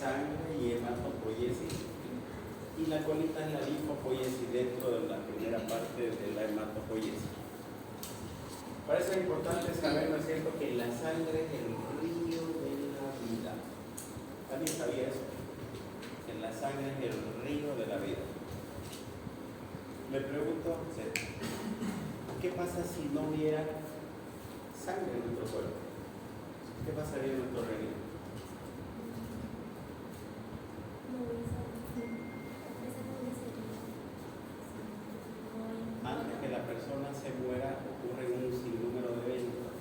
sangre y hematopoiesis, y la colita es la linfopoiesis dentro de la primera parte de la hematopoiesis. Para eso es importante saber, ¿no es cierto?, que la sangre es el río de la vida. ¿Alguien sabía eso? Que la sangre es el río de la vida. Me pregunto, ¿qué pasa si no hubiera sangre en nuestro cuerpo? ¿Qué pasaría en nuestro organismo? Antes que la persona se muera, ocurre un sinnúmero de eventos.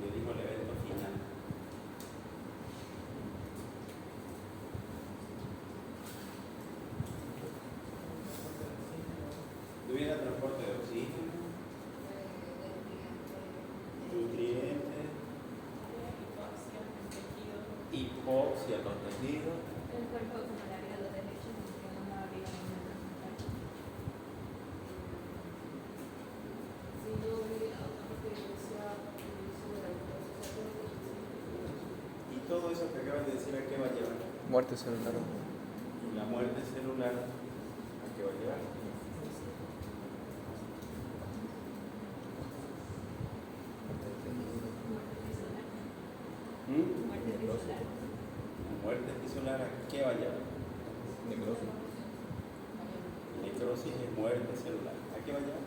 Me dijo el evento final. Tuviera transporte de oxígeno, nutrientes, hipoxia en los tejidos. El cuerpo acumularía los derechos que no habría ninguna transmutación. Si no hubiera otra pertenencia sobre Y todo eso que acabas de decir, ¿a qué va a llevar? Muerte celular. La muerte celular, ¿a qué va a llevar? muerte tisular. La muerte tisular, ¿a qué va a llevar? Necrosis. Necrosis es muerte celular. ¿A qué va a llevar?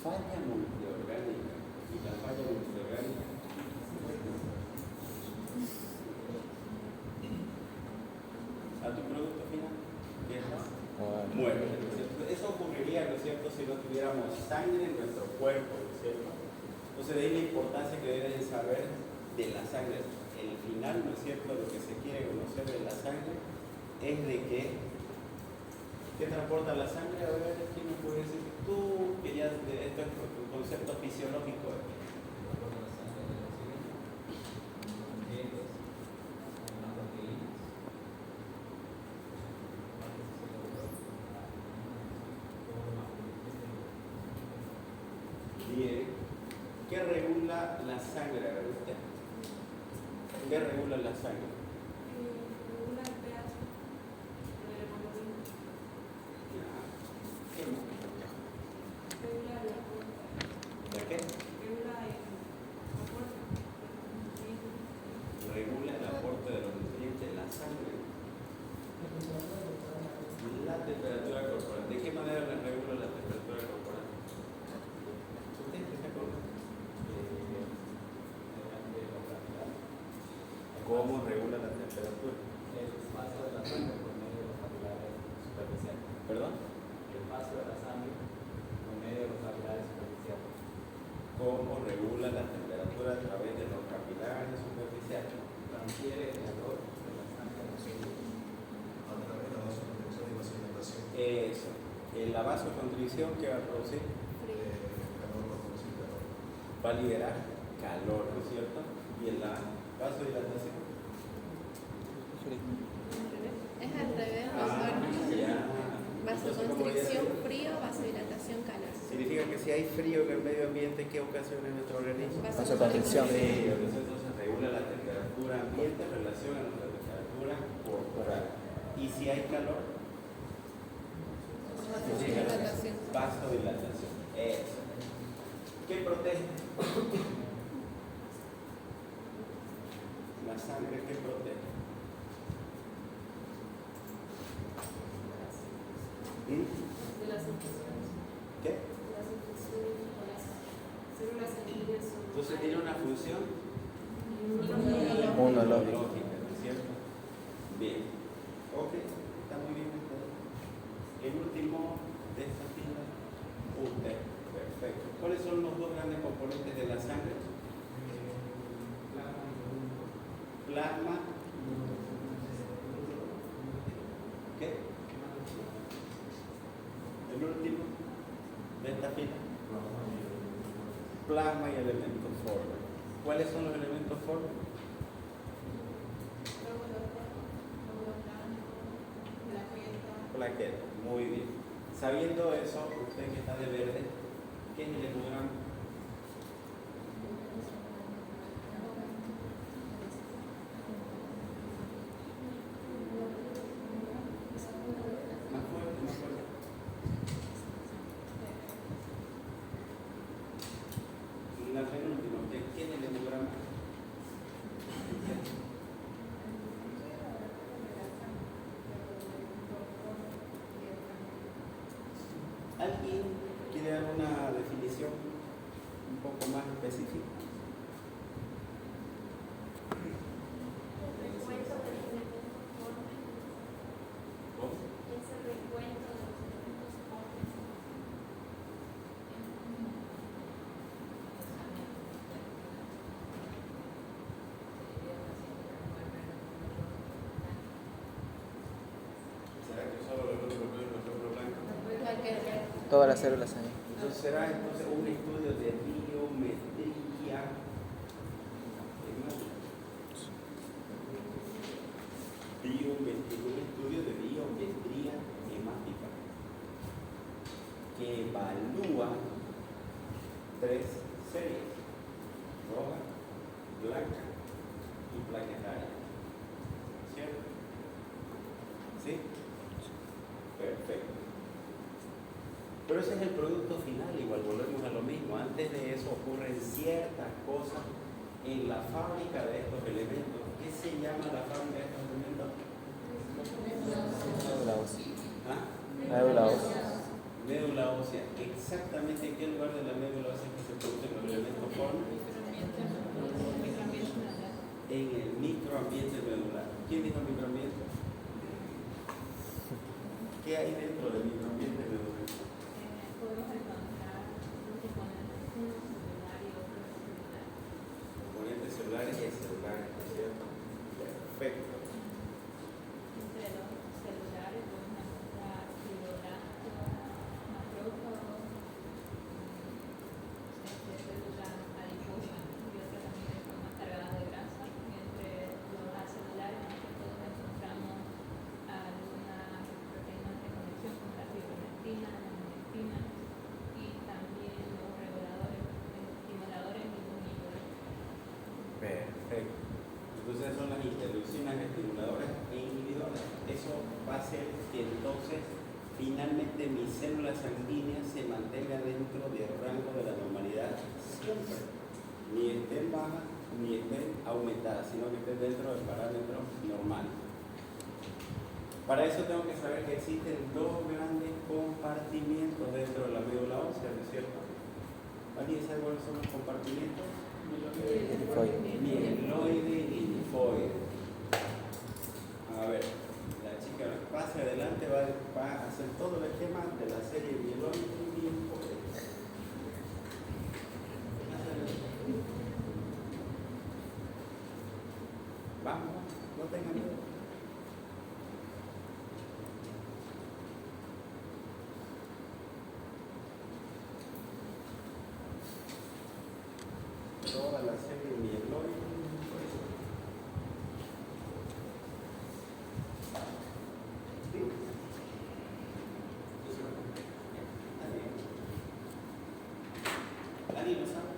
Falla multiorgánica. Y la falla multiorgánica. ¿A tu producto final? ¿Qué es? Muerte. ¿No es cierto? Eso ocurriría, ¿no es cierto?, si no tuviéramos sangre en nuestro cuerpo, ¿no es cierto? Entonces, de ahí la importancia que deben saber de la sangre. El final, ¿no es cierto?, lo que se quiere conocer de la sangre es de que ¿qué transporta la sangre? A ver, ¿quién me puede decir? Tú, que ya esto es tu concepto fisiológico. Bien. ¿Qué regula la sangre? A ver usted. ¿Qué regula la sangre? Regula el pH del hemoglobina. ¿Qué más? Regula el aporte. ¿De qué? Regula el aporte. Regula el aporte de los nutrientes en la sangre. La temperatura corporal. ¿De qué manera la regula la temperatura corporal? ¿Usted está con? ¿Cómo regula la temperatura? El paso de la sangre por medio de los capilares superficiales. ¿Perdón? El paso de la sangre por medio de los capilares superficiales. ¿Cómo regula la temperatura a través de los capilares superficiales? Transfiere el calor de la sangre a los células. A través de la vasoconstricción y vasodilatación. Eso. En la vasoconstricción, ¿qué va a producir? Calor, va a producir calor. Va a liberar calor, ¿no es cierto? Y en la vasodilatación. Es al revés, Ya. vasoconstricción frío, vasodilatación calor. Significa que si hay frío en el medio ambiente, ¿qué ocasiona en nuestro organismo? Vasoconstricción. Sí, entonces regula la temperatura ambiente en relación a nuestra temperatura corporal. Y si hay calor, Vasodilatación. vasodilatación. Eso. ¿Qué protege? La sangre, ¿qué protege? De las infecciones. ¿Qué? De las infecciones o las células sanguíneas. Entonces tiene una función Inmunológica. ¿no es cierto? Bien. Ok, está muy bien. El último de esta fila, usted. Perfecto. ¿Cuáles son los dos grandes componentes de la sangre? Plasma. ¿Qué? El último de esta fila. Plasma y elementos forma. ¿Cuáles son los elementos forma? Plaqueta. Muy bien. Sabiendo eso, usted que está de verde, ¿qué es el hemograma? Todas las células ahí. Entonces será entonces un estudio de biometría hemática. Un estudio de biometría hemática que evalúa 3 series: roja, blanca y plaquetaria. ¿Cierto? ¿Sí? Perfecto. Pero ese es el producto final, igual volvemos a lo mismo. Antes de eso ocurren ciertas cosas en la fábrica de estos elementos. ¿Qué se llama la fábrica de estos elementos? Médula ósea. ¿Ah? Médula ósea. Médula ósea. Exactamente en qué lugar de la médula ósea que se producen los elementos forman. En el microambiente medular. ¿Quién dijo microambiente? ¿Qué hay dentro del microambiente medular? Podemos encontrar unos componentes, uno celular y otro celular. Componentes celulares y celulares, ¿no es cierto? Perfecto. Entre los celulares podemos encontrar fibroblastos, macrófagos, células adiposas y otras también que son más cargadas de grasa. Y entre los acelulares, más que todo, encontramos algunas proteínas de conexión como la fibronectina, la neftina y también los reguladores, estimuladores y inhibidores. Perfecto. Entonces son las interleucinas, estimuladores e inhibidores. Eso va a hacer que entonces finalmente mis células sanguíneas se mantengan dentro del rango de la normalidad siempre. Ni estén bajas ni estén aumentadas, sino que estén dentro del parámetro normal. Para eso tengo que saber que existen 2 grandes compartimientos dentro de la médula ósea, ¿no es cierto? ¿Alguien sabe cuáles son los compartimientos? Mieloide y linfoide. A ver, la chica pase adelante, va a hacer todo el esquema de la serie mieloide y linfoide. Vamos, no tengan miedo. Toda la serie mieloide y linfoide. ¿Nadie lo sabe?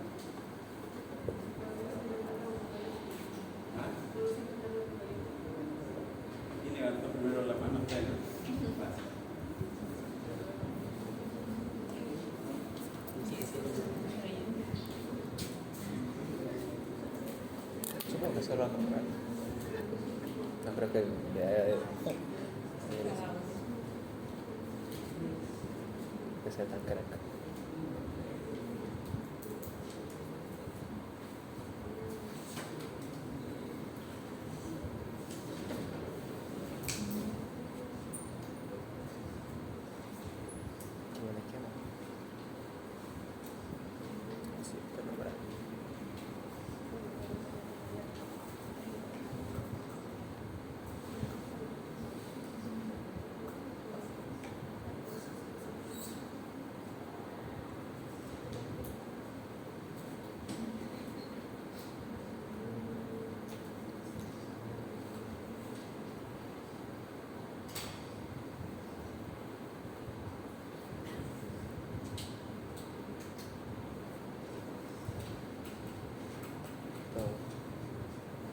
¿Ah? ¿Quién levantó primero la mano? Fácil. Supongo que se lo van a comprar. No creo que que sea tan crack. Qué buena esquema. Sí, está nombrado.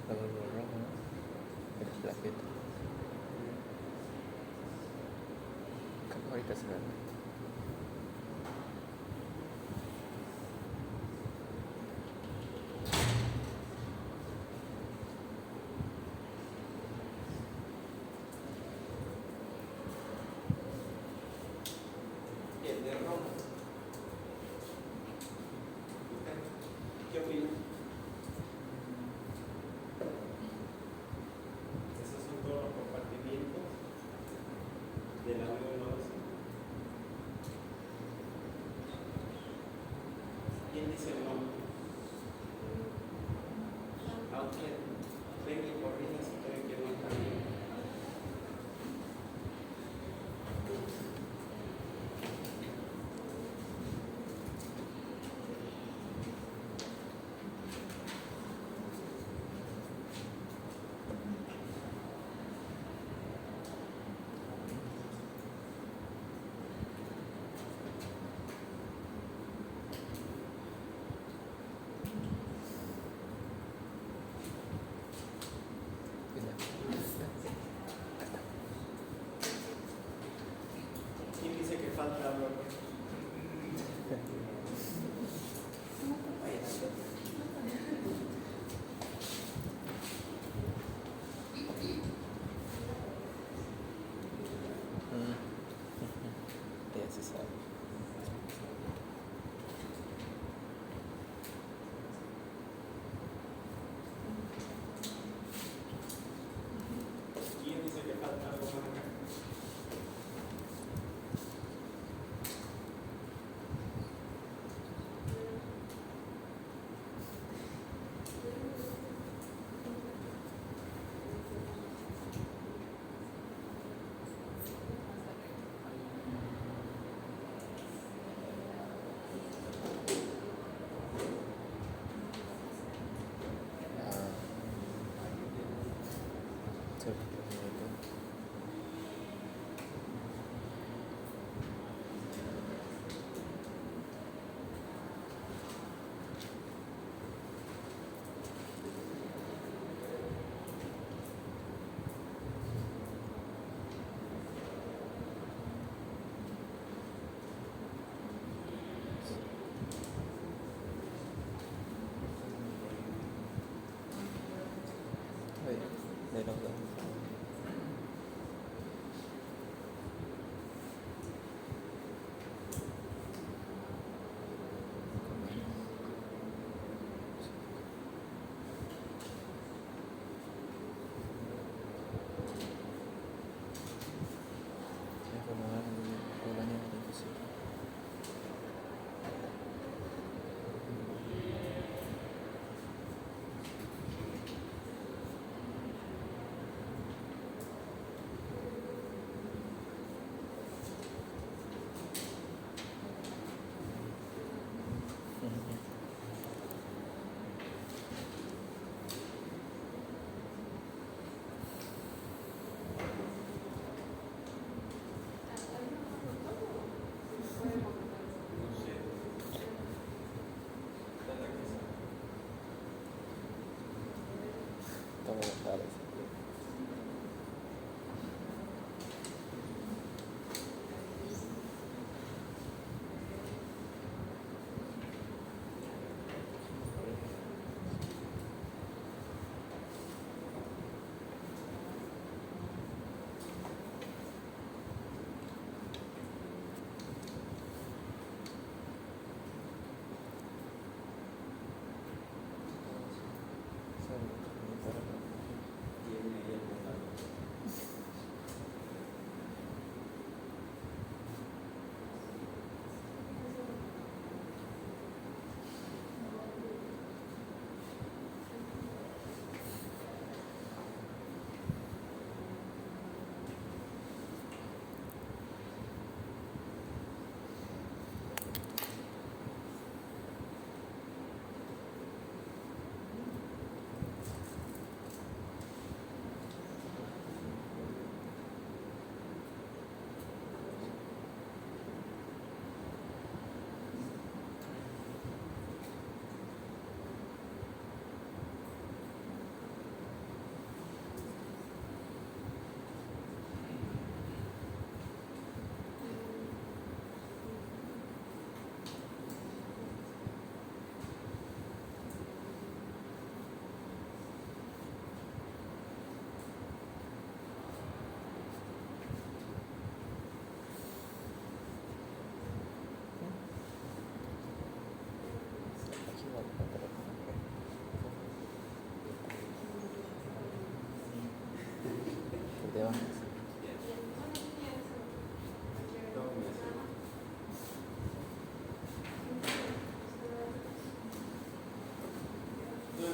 Todo lo rojo, ¿no? El plaqueta. Ahorita se ve. El de rojo. ¿Usted qué opina? Esos son todos los compartimientos de la médula ósea. ¿Quién dice no? Aunque ven y corrijan si creen que no está bien. De los dos. Todo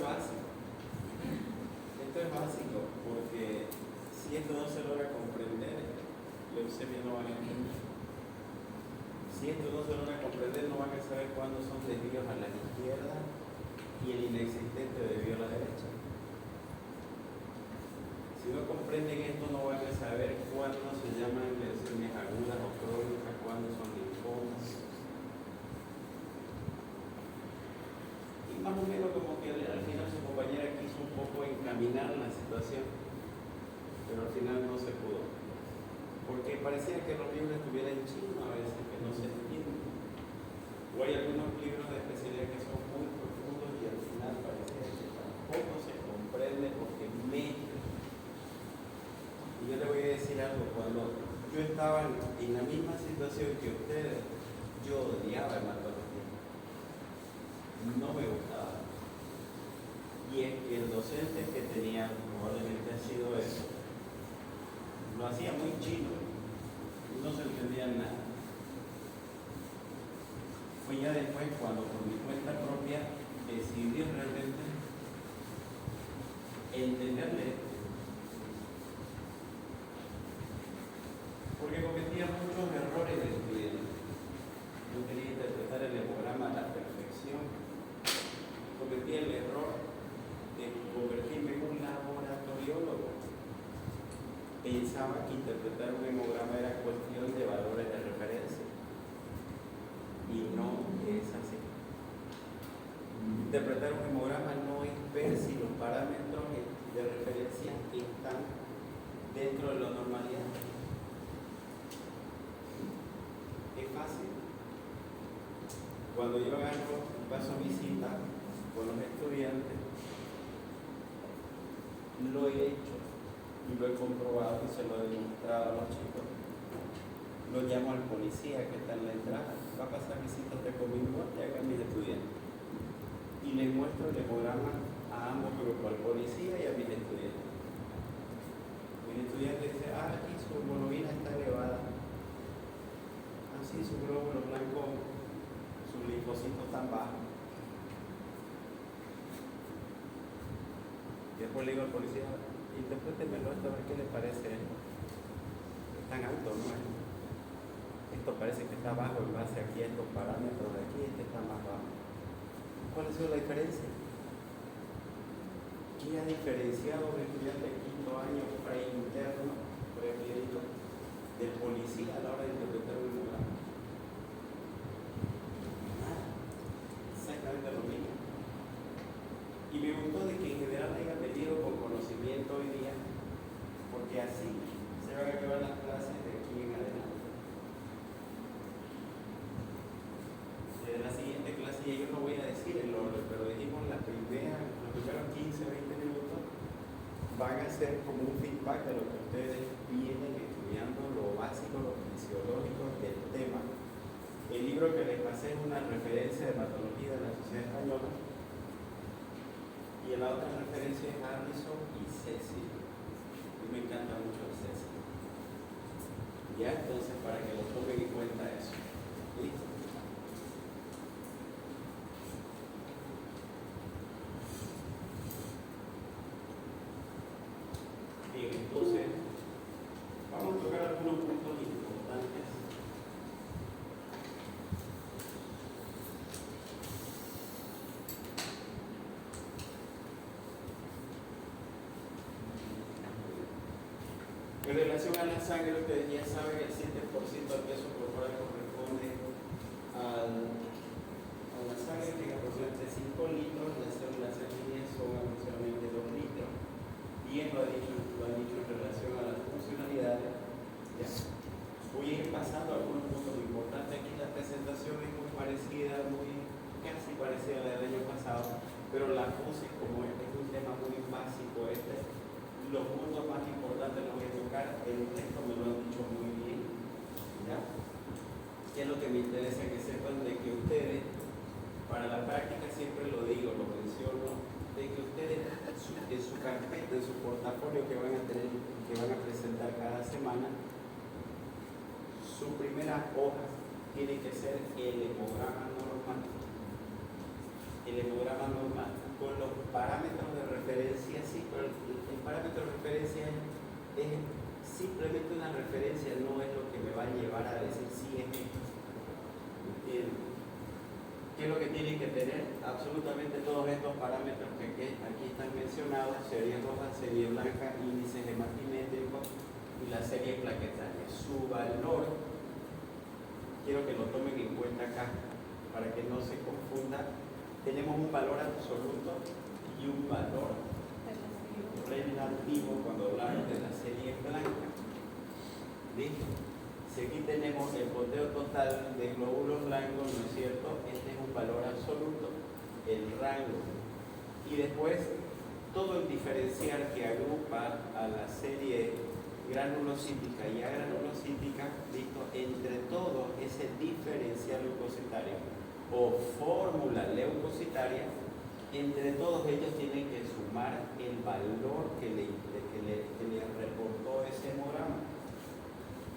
parece. Esto es básico porque si esto no se logra comprender, leucemia no van a entender. Si esto no se logra comprender, no van a saber cuándo son desvíos a la izquierda y el inexistente desvío a la derecha. Si no comprenden esto, no van a saber cuándo se llaman leucemias agudas o crónicas, cuándo son linfomas. Y más o menos como que al final su compañera quiso un poco encaminar la situación, pero al final no se pudo. Porque parecía que los libros estuvieran en chino a veces, que no se entienden. O hay algunos libros de especialidad que son muy profundos y al final parecía que tampoco se comprende porque mezclan. Y yo le voy a decir algo, cuando yo estaba en la misma situación que ustedes, yo odiaba hematología. No me gustaba. Y es que el docente que tenía, probablemente ha sido eso, lo hacía muy chino, no se entendía nada. Fue ya después cuando por mi cuenta propia decidí realmente entenderle, porque cometía muchos errores de estudiante. Yo quería interpretar el hemograma a la perfección. Cometí el error de convertirme en un laboratoriólogo. pensaba que interpretar un hemograma era cuestión de valores de referencia. Y no es así. Interpretar un hemograma no es ver si los parámetros de referencia están dentro de la normalidad. Es fácil. Cuando yo agarro y paso visita con los estudiantes, lo he hecho y lo he comprobado y se lo he demostrado a los chicos. Lo llamo al policía que está en la entrada. Va a pasar visita usted conmigo, ya haga mis estudiantes. Y les muestro el hemograma a ambos grupos, al policía y a mis estudiantes. Mis estudiantes dicen, aquí su hemoglobina está elevada. Así su glóbulo blanco, sus linfocitos están bajos. Y después le digo al policía, interprétemelo esto a ver qué le parece esto. Es tan alto, ¿no? Esto parece que está bajo en base aquí a estos parámetros de aquí, este está más bajo. ¿Cuál ha sido la diferencia? ¿Qué ha diferenciado un estudiante de quinto año preinterno, previsto, del policía a la hora de interpretar un hemograma? Nada. Exactamente lo mismo. Y me gustó de que en general hayan venido con conocimiento hoy día, porque así se van a acabar las clases de aquí en adelante. Desde la siguiente clase, y yo no voy a decir el orden, pero dijimos los primeros 15 o 20 minutos van a ser como un feedback de lo que ustedes vienen estudiando, lo básico, lo fisiológico del tema. El libro que les pasé es una referencia de hematología de la Sociedad Española, y la otra referencia es Harrison y Cecil. A mí me encanta mucho Cecil. Ya, entonces para que lo tomen en cuenta eso. ¿Listo? Bien, entonces vamos a tocar algunos puntos importantes. En relación a la sangre, ustedes ya saben que el 7% del peso corporal corresponde a la sangre, que es aproximadamente 5 litros, las células sanguíneas son aproximadamente 2 litros. Bien lo han dicho en relación a las funcionalidades. ¿Ya? Voy a ir pasando algunos puntos importantes. Aquí la presentación es muy parecida, casi parecida a la del año pasado, pero la FUSI, como este es un tema muy básico, los puntos más importantes los voy a tocar. El texto me lo han dicho muy bien. ¿Ya? ¿Qué es lo que me interesa? Que sepan de que ustedes, para la práctica siempre lo digo, lo menciono, de que ustedes en su carpeta, en su portafolio que van a tener, que van a presentar cada semana, su primera hoja tiene que ser el hemograma normal. El hemograma normal, con los parámetros de referencia, sí, pero el parámetro de referencia es simplemente una referencia, no es lo que me va a llevar a decir si es esto. ¿Entienden? ¿Qué es lo que tienen que tener? Absolutamente todos estos parámetros que aquí están mencionados: serie roja, serie blanca, índice hematimétrico y la serie plaquetaria. Su valor, quiero que lo tomen en cuenta acá, para que no se confunda. Tenemos un valor absoluto y un valor relativo cuando hablamos de la serie blanca. ¿Listo? Si aquí tenemos el conteo total de glóbulos blancos, ¿no es cierto? Este es un valor absoluto, el rango. Y después, todo el diferencial que agrupa a la serie granulocítica y agranulocítica, ¿listo? Entre todos, ese diferencial leucocitario o fórmula leucocitaria, entre todos ellos tienen que sumar el valor que le reportó ese hemograma.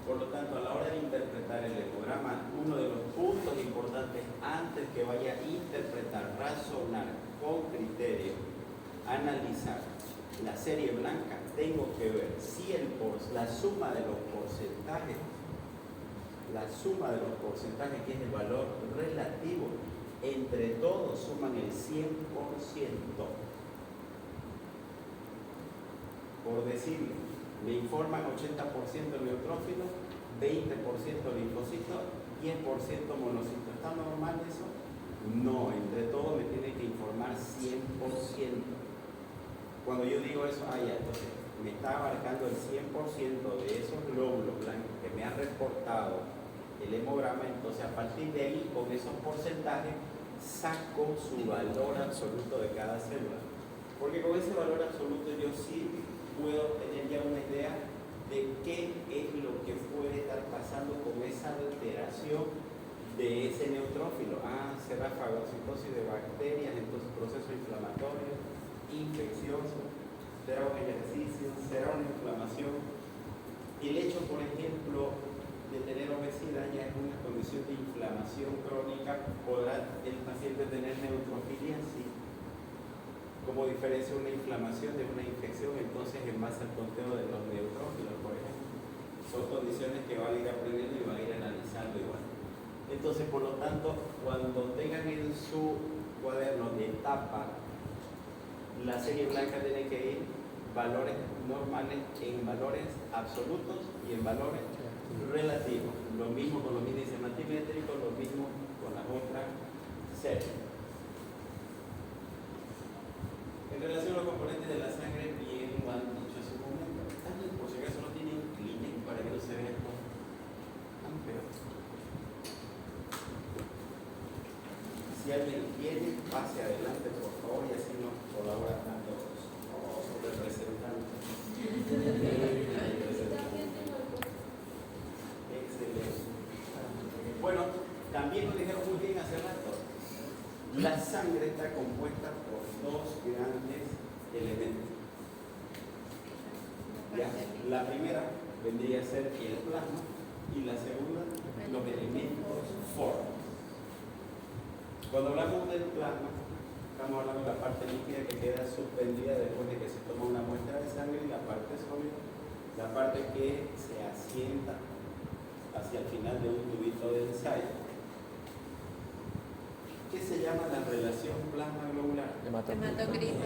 Por lo tanto, a la hora de interpretar el hemograma, uno de los puntos importantes antes que vaya a interpretar, razonar con criterio, analizar la serie blanca, tengo que ver si la suma de los porcentajes, que es el valor relativo, entre todos suman el 100%. Por decirlo, Me informan 80% neutrófilo, 20% linfocito, 10% monocito. ¿Está normal eso? No, entre todo me tiene que informar 100%. Cuando yo digo eso, ya, entonces me está abarcando el 100% de esos glóbulos blancos que me han reportado el hemograma, entonces a partir de ahí, con esos porcentajes, saco su valor absoluto de cada célula. Porque con ese valor absoluto yo sí puedo tener ya una idea de qué es lo que puede estar pasando con esa alteración de ese neutrófilo. Será fagocitosis de bacterias, entonces proceso inflamatorio, infeccioso, será un ejercicio, será una inflamación. El hecho, por ejemplo, de tener obesidad ya es una condición de inflamación crónica. ¿Podrá el paciente tener neutrofilia? Sí. Como diferencia una inflamación de una infección, entonces en base al conteo de los neutrófilos, por ejemplo. Son condiciones que va a ir aprendiendo y va a ir analizando igual. Entonces, por lo tanto, cuando tengan en su cuaderno de etapa, la serie blanca tiene que ir valores normales en valores absolutos y en valores relativos. Lo mismo con los índices matimétricos, lo mismo con las otras series. En relación a los componentes de la sangre, bien lo han dicho hace un momento. Por si acaso no tienen Kleenex para que no se vea esto tan feo. Si alguien quiere, pase adelante, por favor, y así nos colabora a todos. Representantes. Excelente. Bueno, también nos dijeron muy bien hace rato. La sangre está compuesta por dos grandes elementos. ¿Ya? La primera vendría a ser el plasma y la segunda los elementos fórmicos. Cuando hablamos del plasma, estamos hablando de la parte líquida que queda suspendida después de que se toma una muestra de sangre, y la parte sólida, la parte que se asienta hacia el final de un tubito de ensayo. ¿Qué se llama la relación plasma globular? Hematocrito.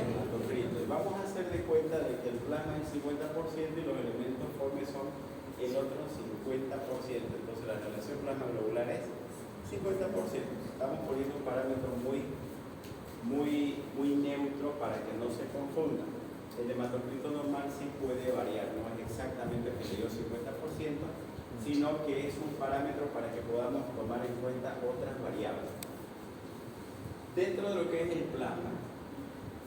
Y vamos a hacer de cuenta de que el plasma es el 50% y los elementos fórmicos son el otro 50%. Entonces la relación plasma globular es 50%. Estamos poniendo un parámetro muy neutro para que no se confunda. El hematocrito normal sí puede variar, no es exactamente el que le dio 50%, sino que es un parámetro para que podamos tomar en cuenta otras variables. Dentro de lo que es el plasma,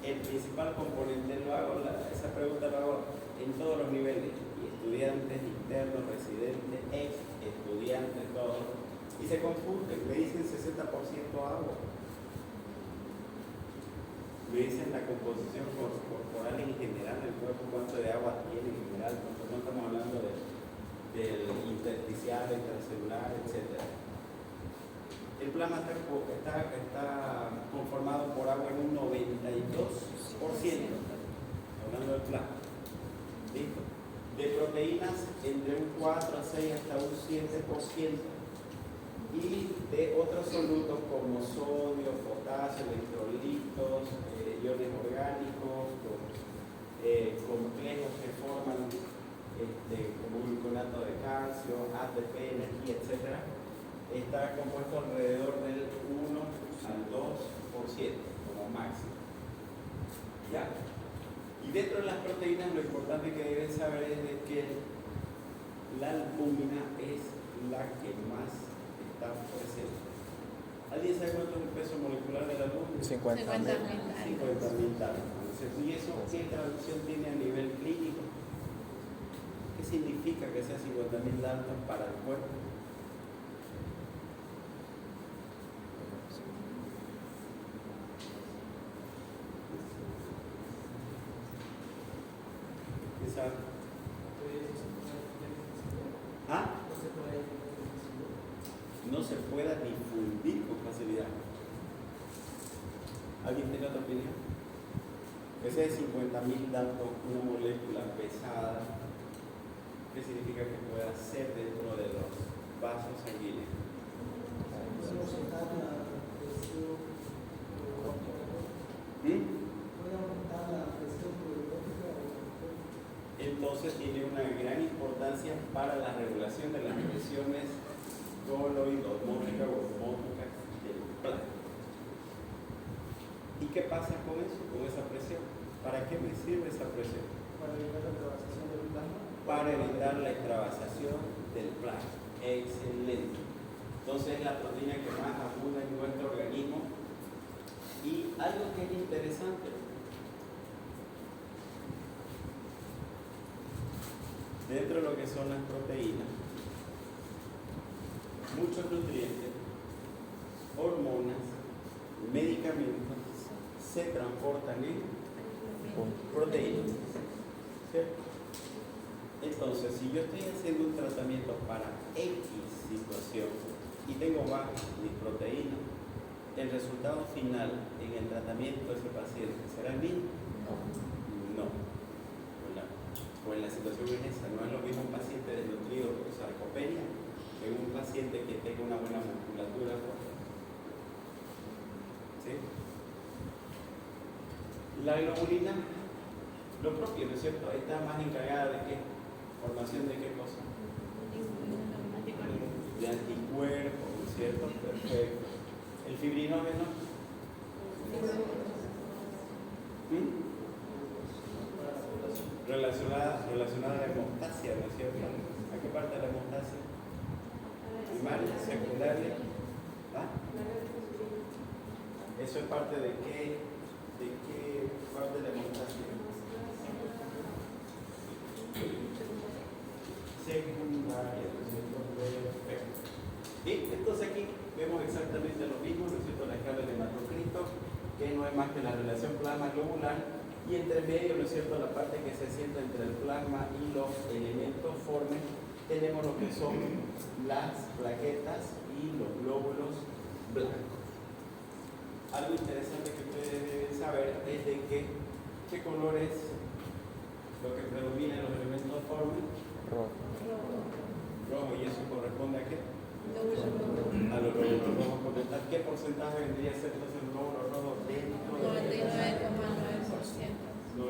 el principal componente, esa pregunta lo hago en todos los niveles, estudiantes, internos, residentes, ex estudiantes, todos, y se confunden, me dicen 60% agua, me dicen la composición corporal en general, el cuerpo cuánto de agua tiene en general, porque no estamos hablando del intersticial, intracelular, etc. El plasma está conformado por agua en un 92%, hablando del plasma. ¿Listo? De proteínas entre un 4 a 6 hasta un 7%. Y de otros solutos como sodio, potasio, electrolitos, iones orgánicos, complejos que forman como un gluconato de calcio, ATP, energía, etc. Está compuesto alrededor del 1 al 2% como máximo. ¿Ya? Y dentro de las proteínas lo importante que deben saber es de que la albúmina es la que más está presente. ¿Alguien sabe cuánto es el peso molecular de la albúmina? 50.000. 50.000 daltones. ¿Y eso qué traducción tiene a nivel clínico? ¿Qué significa que sea 50.000 daltones para el cuerpo? No se pueda difundir con facilidad. ¿Alguien tiene otra opinión? Ese es 50.000 daltones, una molécula pesada. ¿Qué significa que pueda ser dentro de los vasos sanguíneos? El entonces tiene una gran importancia para la regulación de las presiones coloidosmóticas o osmóticas del plasma. ¿Y qué pasa con eso, con esa presión? ¿Para qué me sirve esa presión? Para evitar la extravasación del plasma. Para evitar la extravasación del plasma. Excelente. Entonces es la proteína que más abunda en nuestro organismo. Y algo que es interesante, dentro de lo que son las proteínas, muchos nutrientes, hormonas, medicamentos se transportan en proteínas, ¿cierto? Entonces, si yo estoy haciendo un tratamiento para X situación y tengo bajas mis proteínas, el resultado final en el tratamiento de ese paciente será el mismo. No. Pues la situación es esa. No es lo mismo un paciente desnutrido con sarcopenia que un paciente que tenga una buena musculatura. ¿Sí? La globulina, lo propio, ¿no es cierto? Está más encargada de qué? Formación de qué cosa? De anticuerpos, ¿no es cierto? Perfecto. El fibrinógeno. Relacionada a la hemostasia, ¿no es cierto? ¿A qué parte de la hemostasia? Primaria, secundaria. ¿Ah? ¿Eso es parte de qué parte de la hemostasia? Secundaria, ¿no es cierto? Perfecto. Bien, entonces aquí vemos exactamente lo mismo, ¿no es cierto? La escala del hematocrito, que no es más que la relación plasma globular. Y entre medio, ¿no es cierto?, la parte que se sienta entre el plasma y los elementos formes, tenemos lo que son las plaquetas y los glóbulos blancos. Algo interesante que ustedes deben saber es de que, ¿qué color es lo que predomina en los elementos formes? Rojo. Rojo, ¿y eso corresponde a qué? Lóbulo A los glóbulos rojos. ¿Qué porcentaje vendría a ser entonces el glóbulo rojo dentro de 99,9%. 99.9%.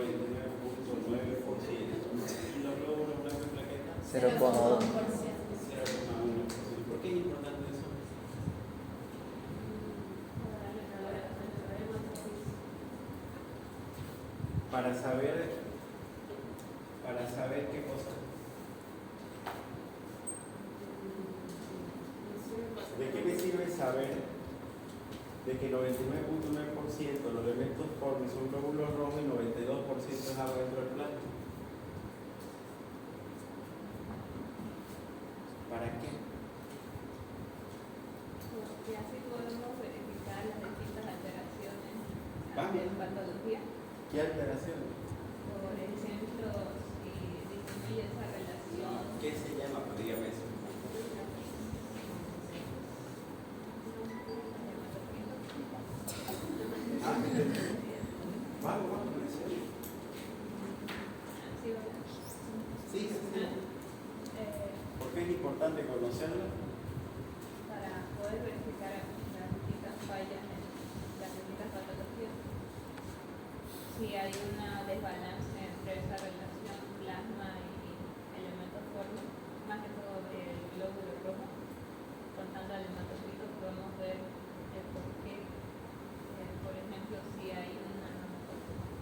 ¿Y los glóbulos blancos y plaquetas? 0,1. 0,1%. 0,1%. ¿Por qué es importante eso? Para saber qué cosa. ¿De qué me sirve saber de que 99.9% de los elementos formes son glóbulos rojos y 92% es agua dentro del plasma? ¿Para qué? Porque así podemos verificar las distintas alteraciones Vamos. de patología. ¿Qué alteraciones? Por ejemplo, si disminuye esa relación. ¿Qué se llama? Pues dígame eso. Vamos, en serio. Sí, ¿verdad? Sí, sí. ¿Por qué es importante conocerlo? Para poder verificar las distintas fallas en las distintas patologías. Si hay una desbalance entre esa relación plasma y elementos formes, más que todo el glóbulo rojo, contando al hematocrito podemos ver el por qué. Por ejemplo, si hay una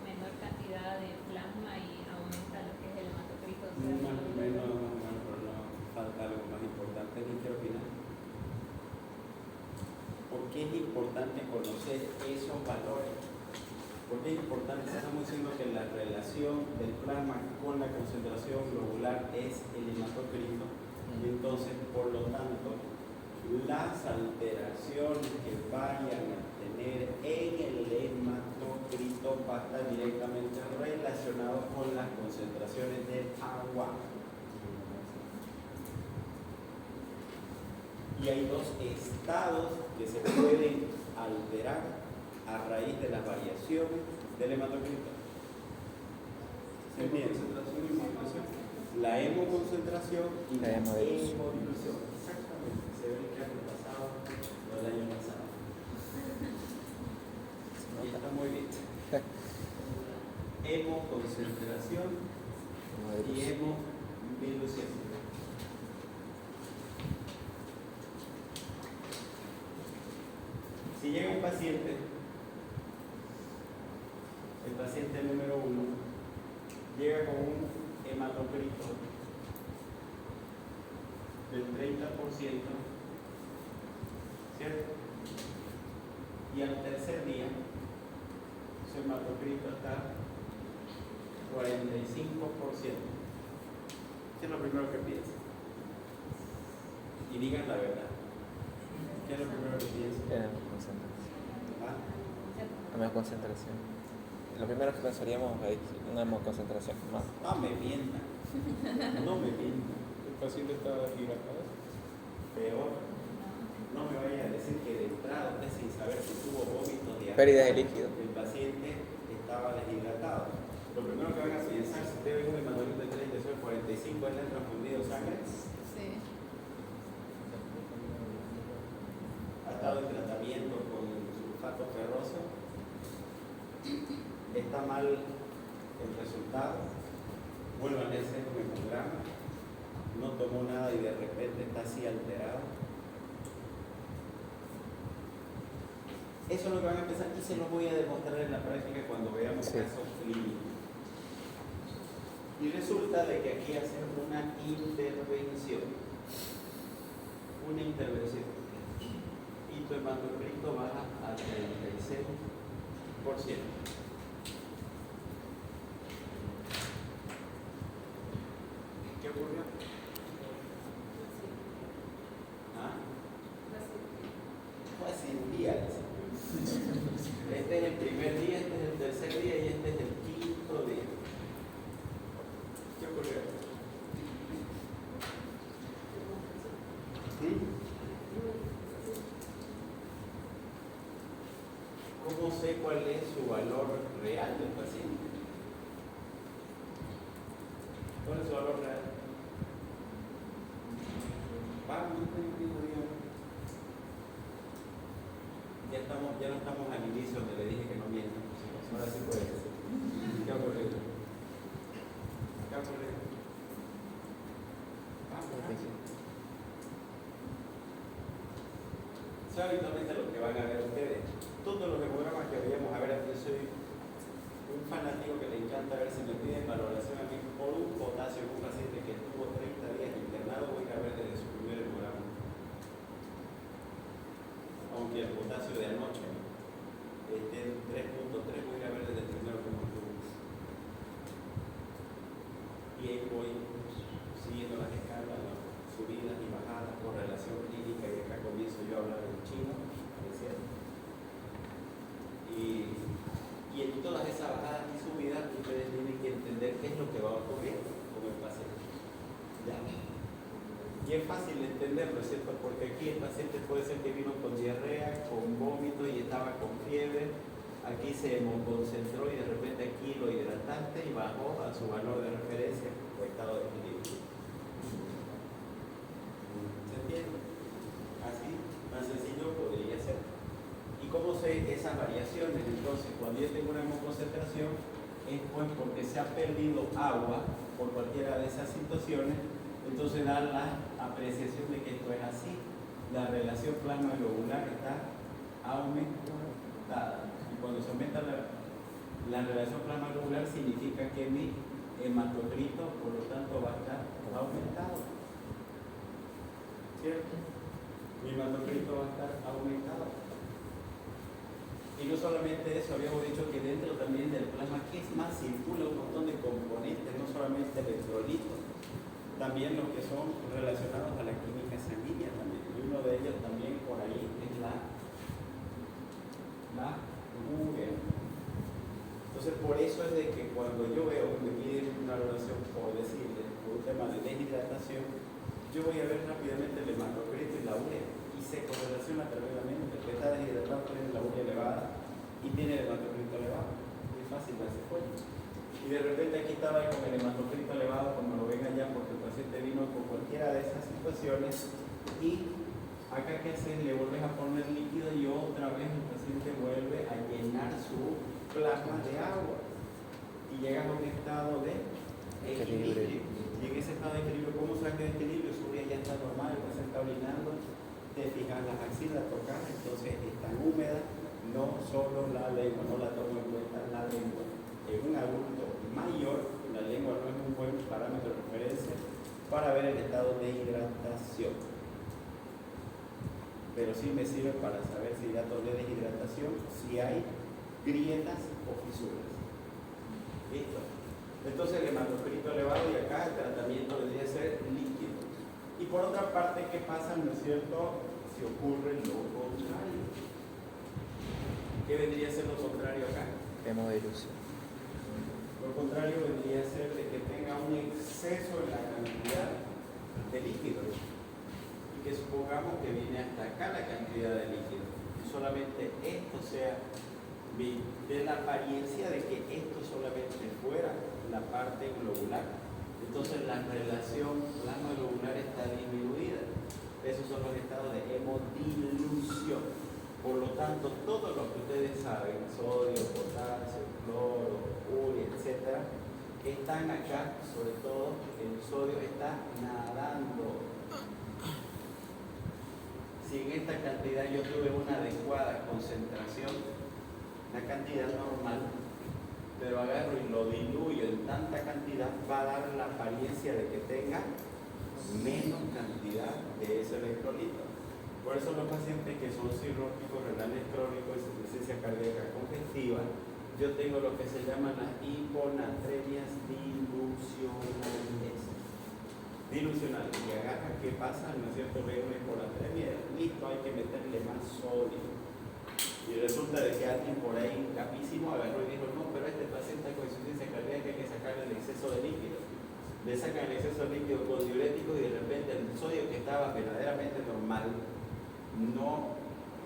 menor cantidad de plasma y aumenta lo que es el hematocrito. O sea, Más o menos, pero no falta algo más importante. ¿Alguien quiere opinar? ¿Por qué es importante conocer esos valores? ¿Por qué es importante? Estamos diciendo que la relación del plasma con la concentración globular es el hematocrito. Y entonces, por lo tanto, las alteraciones que vayan a tener en el hematocrito va a estar directamente relacionado con las concentraciones del agua. Y hay dos estados que se pueden alterar a raíz de las variaciones del hematocrito. ¿Se entiende? La hemoconcentración y la hemodilución. Exactamente. Se ve que el año pasado o el año pasado. Y está muy bien. Hemoconcentración y hemo 1200. Si llega un paciente, el paciente número 1 llega con un hematocrito del 30%, ¿cierto? Y al tercer día, su hematocrito está 45%. ¿Qué es lo primero que piensan? Y digan la verdad. ¿Qué es lo primero que piensan? ¿Ah? Una concentración. Lo primero que pensaríamos es una concentración más. No me mientan. No me mientan. El paciente está hidratado. Peor. No me vaya a decir que de entrada usted sin saber si tuvo vómitos, diarrea, Pérdida de líquido. el paciente estaba deshidratado. Lo primero que van a pensar, si usted ve un hematocrito de 30 sobre 45, ¿es el transfundido sangre? Sí. Ha estado en tratamiento con sulfato ferroso. Está mal el resultado. Vuelvan a hacer un hemograma. No tomó nada y de repente está así alterado. Eso es lo que van a empezar y se lo voy a demostrar en la práctica cuando veamos casos clínicos. Y resulta de que aquí hacen una intervención. Una intervención. Y tu hematocrito baja a 36%. ¿Qué ocurrió? ¿Ah? Fue cirugía. Este es el primer día, este es el tercer día y este es el quinto día. ¿Qué ocurrió? ¿Sí? ¿Cómo sé cuál es su valor real del paciente? ¿Cuál es su valor real? Vamos, ya no estamos al inicio donde le dije que no mientan. Ahora sí puede ser. ¿Qué ha ocurrido? ¿Qué ha ocurrido? Eso es habitualmente lo que van a ver ustedes. Todos los hemogramas que veíamos, a ver, yo soy un fanático que le encanta ver si me piden valoración a mí por un potasio en un paciente que estuvo 30 días internado, voy a ver desde su primer hemograma. Aunque el potasio de anoche esté en 3.3, voy a ver desde el primero cómo estuvo. Y ahí voy siguiendo las escalas, las subidas y bajadas por relación clínica, y acá comienzo yo a hablar en chino, ¿cierto? Y en todas esas bajadas y subidas ustedes tienen que entender qué es lo que va a ocurrir con el paciente. ¿Ya? Y es fácil entenderlo, ¿cierto? Porque aquí el paciente puede ser que vino con diarrea, con vómito y estaba con fiebre. Aquí se hemoconcentró y de repente aquí lo hidrataste y bajó a su valor de referencia o estado de equilibrio. ¿Se entiende? Así, más sencillo podría ser. ¿Y cómo sé esas variaciones? Entonces, cuando yo tengo una hemoconcentración, es pues porque se ha perdido agua por cualquiera de esas situaciones, entonces da la apreciación de que esto es así. La relación plasma-globular está aumentada. Y cuando se aumenta la relación plasma-globular significa que mi hematocrito, por lo tanto, va a estar aumentado. ¿Cierto? Mi hematocrito va a estar aumentado. Y no solamente eso, habíamos dicho que dentro también del plasma, que es más, circula un montón de componentes, no solamente electrolitos, también los que son relacionados a la química sanguínea también. Y uno de ellos también por ahí es la urea. Entonces por eso es de que cuando yo veo que me piden una relación, por decirle, por un tema de deshidratación, yo voy a ver rápidamente el hematocrito y la urea. Y se correlaciona tremendamente. El que está deshidratado tiene la urea elevada y tiene el hematocrito elevado. Es fácil darse cuenta. Y de repente aquí estaba con el hematocrito elevado, como lo ven allá, porque el paciente vino con cualquiera de esas situaciones. Y acá, ¿qué haces? Le vuelves a poner líquido y otra vez el paciente vuelve a llenar su plasma de agua. Y llegas a un estado de equilibrio. Y en ese estado de equilibrio, ¿cómo sabes que es equilibrio? Su ya está normal, no se está orinando, te fijas las axilas, tocas, entonces están húmedas, no solo la lengua, no la tomo en cuenta la lengua. En un adulto mayor, la lengua no es un buen parámetro de referencia para ver el estado de hidratación. Pero sí me sirve para saber si ya tomé deshidratación, si hay grietas o fisuras. ¿Listo? Entonces el hematocrito elevado y acá el tratamiento debería ser líquido. Y por otra parte, ¿qué pasa, no es cierto, si ocurre lo contrario? ¿Qué vendría a ser lo contrario acá? Hemodilución. Lo contrario vendría a ser de que tenga un exceso en la cantidad de líquido. Y que supongamos que viene hasta acá la cantidad de líquido. Y solamente esto sea de la apariencia de que esto solamente fuera la parte globular. Entonces la relación plasma-globular está disminuida. Esos son los estados de hemodilución. Por lo tanto, todo lo que ustedes saben, sodio, potasio, cloro, urea, etc., están acá, sobre todo el sodio está nadando. Si en esta cantidad yo tuve una adecuada concentración, la cantidad normal, pero agarro y lo diluyo en tanta cantidad, va a dar la apariencia de que tenga menos cantidad de ese electrolito. Por eso los pacientes que son cirróticos, renales crónicos, insuficiencia cardíaca congestiva, yo tengo lo que se llaman las hiponatremias dilucionales. Dilucionales. Y agarra, ¿qué pasa? ¿No es cierto? Ve una hiponatremia, listo, hay que meterle más sodio. Y resulta de que alguien por ahí capísimo agarró y dijo, no, pero este paciente con insuficiencia cardíaca hay que sacarle el exceso de líquido. Le sacan el exceso de líquido con diuréticos y de repente el sodio que estaba verdaderamente normal, no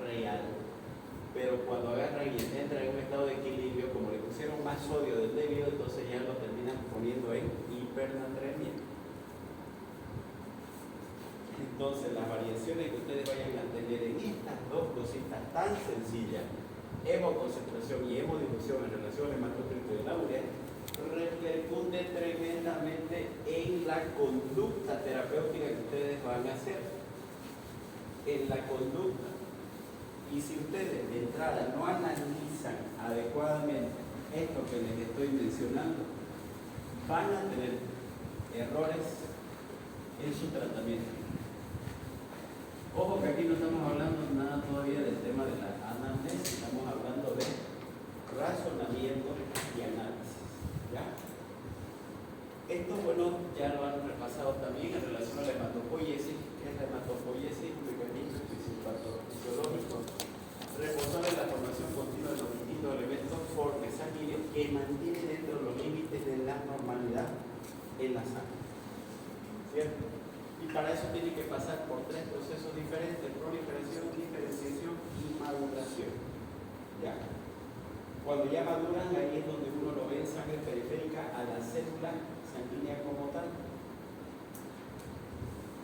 real, pero cuando agarran y entra en un estado de equilibrio, como le pusieron más sodio del debido, entonces ya lo terminan poniendo en hipernatremia. Entonces las variaciones que ustedes vayan a tener en estas dos cositas tan sencillas, hemoconcentración y hemodilución en relación al hematocrito de la urea, repercute tremendamente en la conducta terapéutica que ustedes van a hacer. En la conducta. Y si ustedes de entrada no analizan adecuadamente esto que les estoy mencionando, van a tener errores en su tratamiento. Ojo que aquí no estamos hablando nada todavía del tema de la anamnesis, estamos hablando de razonamiento y análisis. ¿Ya? Esto, bueno, ya lo han repasado también en relación a la hematopoiesis. ¿Qué es la hematopoiesis? Un mecanismo fisiológico responsable de la formación continua de los distintos elementos formes sanguíneos que mantiene dentro de los límites de la normalidad en la sangre. ¿Cierto? Y para eso tiene que pasar por tres procesos diferentes: proliferación, diferenciación y maduración. ¿Ya? Cuando ya maduran, ahí es donde uno lo ve en sangre periférica a la célula sanguínea como tal.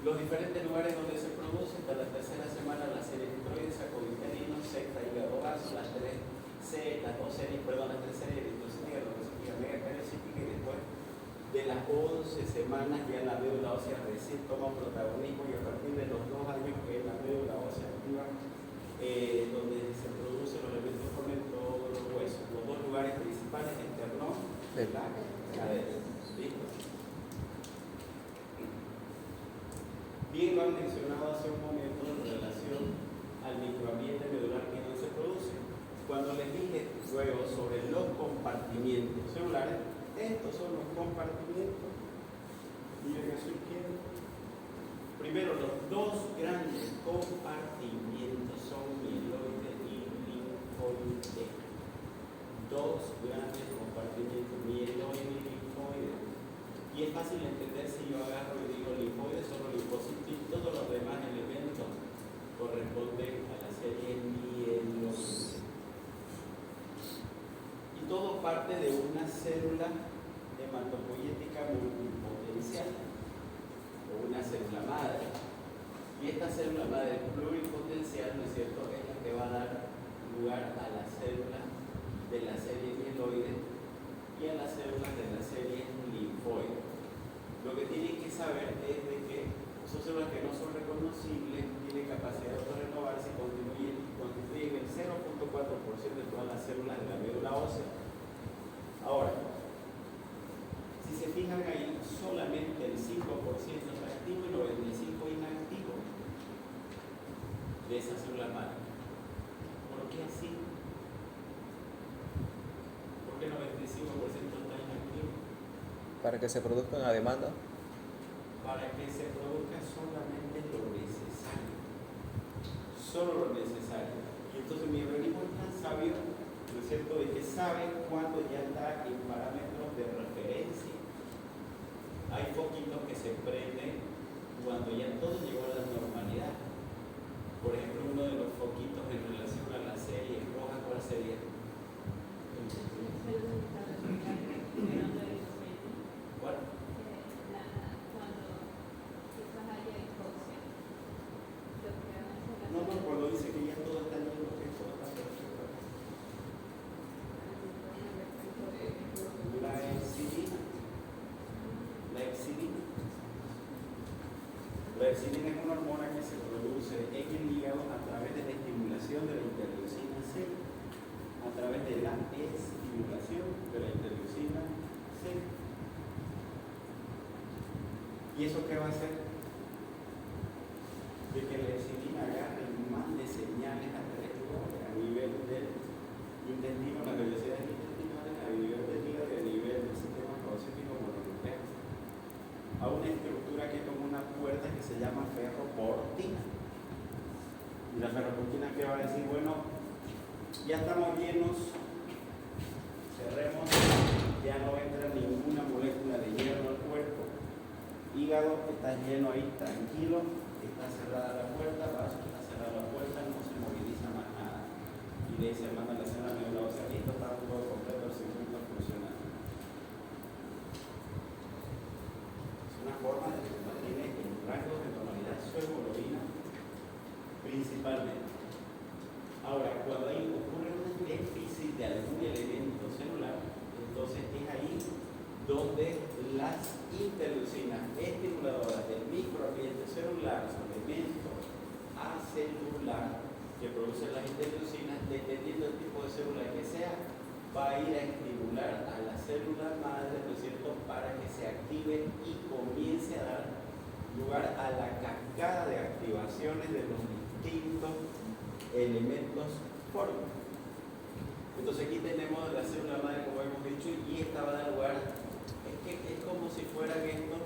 Los diferentes lugares donde se produce, hasta la tercera semana la serie eritroide, sacobiterino, sexta hígado graso, las tres series eritrocíticas, leucocíticas, megacariocíticas, y después de las 11 semanas ya la médula ósea recién toma protagonismo, y a partir de los 2 años que es la médula ósea activa, donde se producen los elementos formen todos los huesos. Los dos lugares principales, el esternón y la cadera. ¿Listo? Bien lo han mencionado hace un momento en relación al microambiente medular que no se produce. Cuando les dije luego sobre los compartimientos celulares, estos son los compartimientos. Miren a su izquierda. Primero, los dos grandes compartimientos son mieloide y linfoide. Dos grandes compartimientos, mieloide y linfoide. Y es fácil entender si yo agarro y digo linfoide, solo linfocitos, y todos los demás elementos corresponden a la serie mieloide. Y todo parte de una célula hematopoyética multipotencial, o una célula madre. Y esta célula madre pluripotencial, ¿no es cierto?, es la que va a dar lugar a las células de la serie mieloide y a las células de la serie linfoide. Son células que no son reconocibles, tienen capacidad de autorrenovarse y constituyen el 0.4% de todas las células de la médula ósea. Ahora, si se fijan ahí, solamente el 5% está activo y el 95% inactivo de esa célula madre. ¿Por qué así? ¿Por qué el 95% está inactivo? Para que se produzcan a demanda. Para que se produzca solamente lo necesario. Solo lo necesario. Y entonces mi organismo es tan sabio, ¿no es cierto?, de que sabe cuándo ya está en parámetros de referencia. Hay foquitos que se prenden cuando ya todo llegó a la normalidad. Por ejemplo, uno de los foquitos en relación a la serie roja, ¿cuál sería? ¿Cuál? No, cuando dice que ya todo está lleno, que todo está perfecto. La exidina. La exidina. La exidina es una hormona que se produce en el hígado a través de la estimulación de la interleucina C. A través de la estimulación de la interleucina C. ¿Y eso qué va a hacer? De que la exidina agarre y mande señales a tres lugares, a nivel del intestino, las velocidades intestinales, a nivel del hígado y a nivel del sistema cosmético mononuclear, a una estructura que es como una puerta que se llama ferroportina. Y la ferroportina que va a decir, bueno, ya estamos llenos, cerremos, ya no entra ninguna molécula de hierro al cuerpo, hígado, está lleno ahí, tranquilo, está cerrada la puerta, vaso, está cerrada la puerta, no se moviliza más nada. Y de ahí se manda la célula médula ósea, listo, está todo completo, el circuito funcionando. Es una forma de que se mantiene en rangos de normalidad su hemoglobina principalmente. Ahora, cuando ahí ocurre un déficit de algún elemento celular, entonces es ahí donde las interleucinas estimuladoras del microambiente celular, su elemento acelular que producen las interleucinas, dependiendo del tipo de célula que sea, va a ir a estimular a la célula madre, ¿no es cierto?, para que se active y comience a dar lugar a la cascada de activaciones de los distintos elementos fórmicos. Entonces aquí tenemos la célula madre, como hemos dicho, y esta va a dar lugar, es como si fueran estos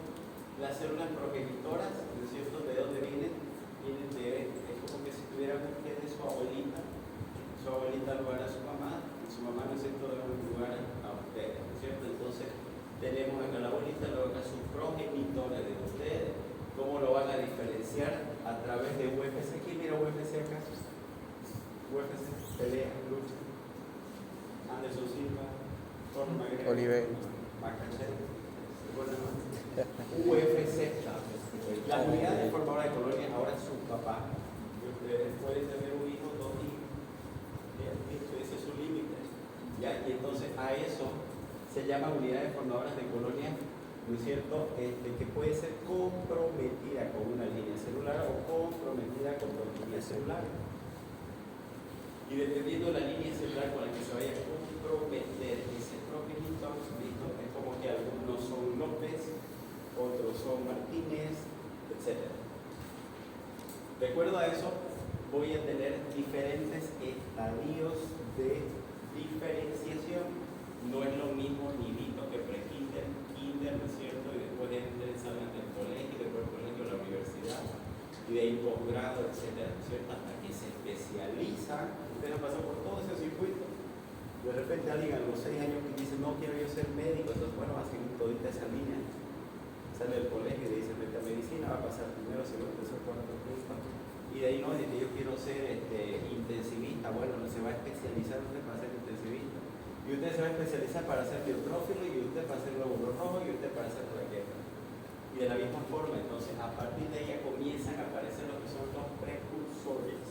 las células progenitoras, ¿no es cierto?, ¿de dónde vienen? Vienen de, es como que si tuvieran ustedes su abuelita da lugar a su mamá, y su mamá, ¿no es cierto?, da lugar a ustedes, ¿no es cierto? Entonces tenemos acá la abuelita, luego acá sus progenitores de ustedes. ¿Cómo lo van a diferenciar? A través de UFC. ¿Quién mira UFC acá? UFC, pelea, lucha. Anderson Silva, Conor McGregor, Oliver. Macachete. UFC. La unidad de formadora de colonia, ahora su papá. Y ustedes pueden tener un hijo, dos hijos. Ese es su límite. ¿Ya? Y entonces a eso se llama unidades formadoras de colonia, ¿no es cierto?, que puede ser comprometida con una línea celular o comprometida con dos líneas celulares. Y dependiendo de la línea celular con la que se vaya a comprometer ese progenitor, ¿listo? Es como que algunos son López, otros son Martínez, etc. De acuerdo a eso, voy a tener diferentes estadios de diferenciación. No es lo mismo nidito que prekinder, kinder, ¿no es cierto? Y después entren, salgan del colegio, después del colegio a la universidad, y de ahí posgrado, etcétera, ¿no es cierto? Hasta que se especializan. Ustedes han pasado por todo ese circuito. De repente alguien a los 6 años que dice, no quiero yo ser médico, entonces bueno, va a seguir todita esa línea. Sale del colegio y le dice, vete a medicina, va a pasar primero, segundo, tercero, cuarto, quinto. Y de ahí no, dice, yo quiero ser intensivista. Bueno, se va a especializar usted para ser intensivista. Y usted se va a especializar para ser neutrófilo, y usted para ser glóbulo rojo, y usted para ser plaqueta. Y de la misma forma, entonces, a partir de ahí ya comienzan a aparecer lo que son los precursores.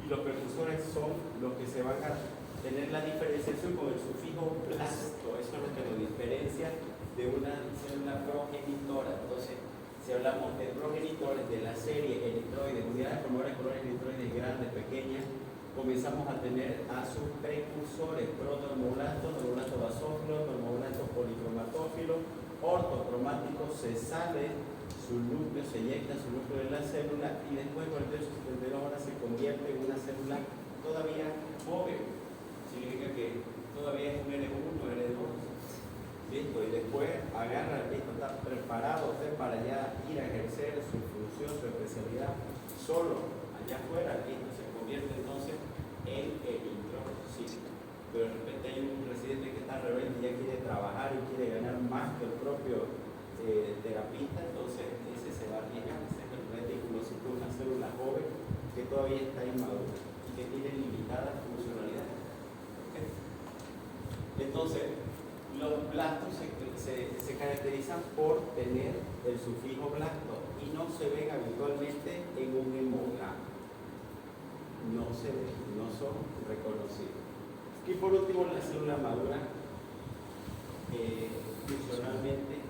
Y los precursores son los que se van a tener la diferenciación con el sufijo blasto. Eso es lo que lo diferencia de una célula progenitora. Entonces, Si hablamos de progenitores de la serie eritroides, unidades promotoras de colores eritroides grandes, pequeñas, comenzamos a tener a sus precursores, protonormoblastos, normoblastos basófilos, normoblastos policromatófilos, ortocromáticos, se sale su núcleo, se eyecta su núcleo de la célula y después 48-72 horas se convierte en una célula todavía joven. Significa que todavía es un L1, L2. Listo, y después agarra, listo, está preparado usted para ya ir a ejercer su función, su especialidad solo allá afuera, listo, se convierte entonces en eritrocito. Pero de repente hay un residente que está rebelde y ya quiere trabajar y quiere ganar más que el propio terapista, entonces ese se va a arriesgar, ese es el reticulocito, una célula joven que todavía está inmadura y que tiene limitada funcionalidad. ¿Okay? Entonces, los blastos se caracterizan por tener el sufijo blasto y no se ven habitualmente en un hemograma. No se ven, no son reconocidos. Y por último, la célula madura funcionalmente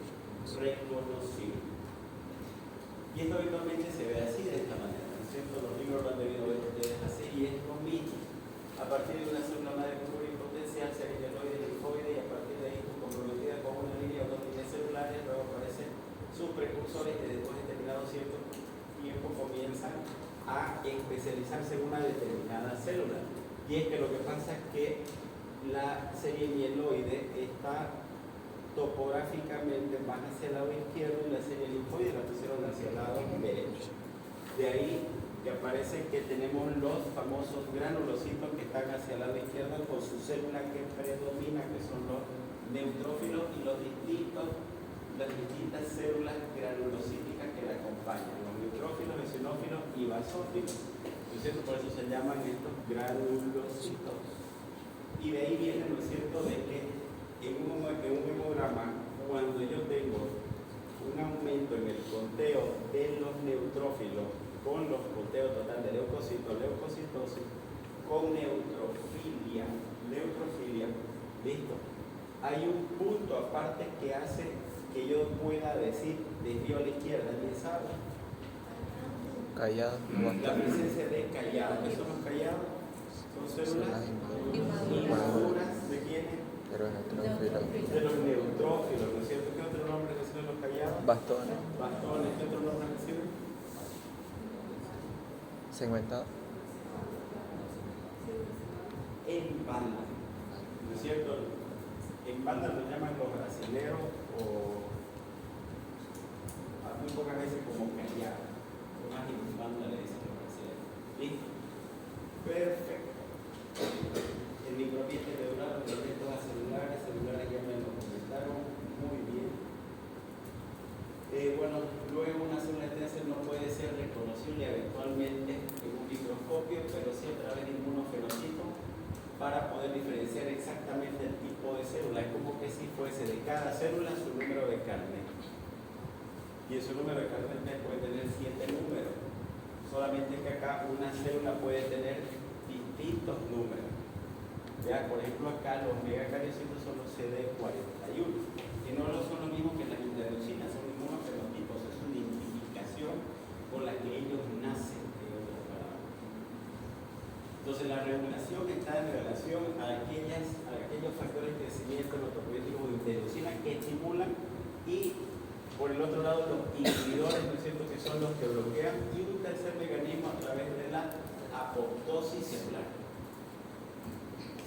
reconocible. Y esto habitualmente se ve así, de esta manera, ¿no es cierto? Los libros lo han debido ver ustedes así y es lo mismo. A partir de una célula madre pluripotencial se amiloide linfoide y a partir de ahí comprometida con una línea o dos líneas celulares, luego aparecen sus precursores que después de terminado cierto tiempo comienzan a especializarse en una determinada célula. Y es que lo que pasa es que la serie mieloide está topográficamente más hacia el lado izquierdo y la serie linfoide la pusieron hacia el lado derecho. De ahí que aparece que tenemos los famosos granulocitos que están hacia el lado izquierdo con su célula que predomina, que son los neutrófilos y las distintas células granulocíticas que la acompañan, los neutrófilos, eosinófilos y basófilos. ¿No es cierto? Por eso se llaman estos granulocitos. Y de ahí viene, ¿no es cierto?, de que en un hemograma, cuando yo tengo un aumento en el conteo de los neutrófilos con los conteos total de leucocitos, leucocitosis, con neutrofilia, listo. Hay un punto aparte que hace que yo pueda decir desvío a la izquierda, ¿alguien sabe? Callado, La presencia de callados. ¿Qué son los callados? Son células inmaduras de quiénes? Pero neutrófilo. De los neutrófilos, ¿no es cierto? ¿Qué otro nombre reciben los callados? Bastones. Bastones. ¿Qué otro nombre reciben? Segmentado. En banda, ¿no es cierto? En banda lo llaman los brasileros o muy pocas veces como callados. Más en banda le dicen los brasileros. ¿Listo? Perfecto. El microambiente neural, los elementos celulares ya me lo comentaron muy bien. Bueno, luego una célula de no puede ser reconocible eventualmente en un microscopio, pero sí a través de inmunofenotipo para poder diferenciar exactamente el tipo de célula. Es como que si fuese de cada célula su número de carnet. Y ese número de carnet puede tener 7 números. Solamente que acá una célula puede tener distintos números. Ya, por ejemplo, acá los megacariocitos son los CD41, que no son lo mismo que las interleucinas, son inmunofenotipos, es una identificación con la que ellos nacen, en otras palabras. Entonces, la regulación está en relación a aquellos factores de crecimiento metabólico de interleucina que estimulan y, por el otro lado, los inhibidores, ¿no es cierto?, que son los que bloquean, y un tercer mecanismo a través de la apoptosis celular.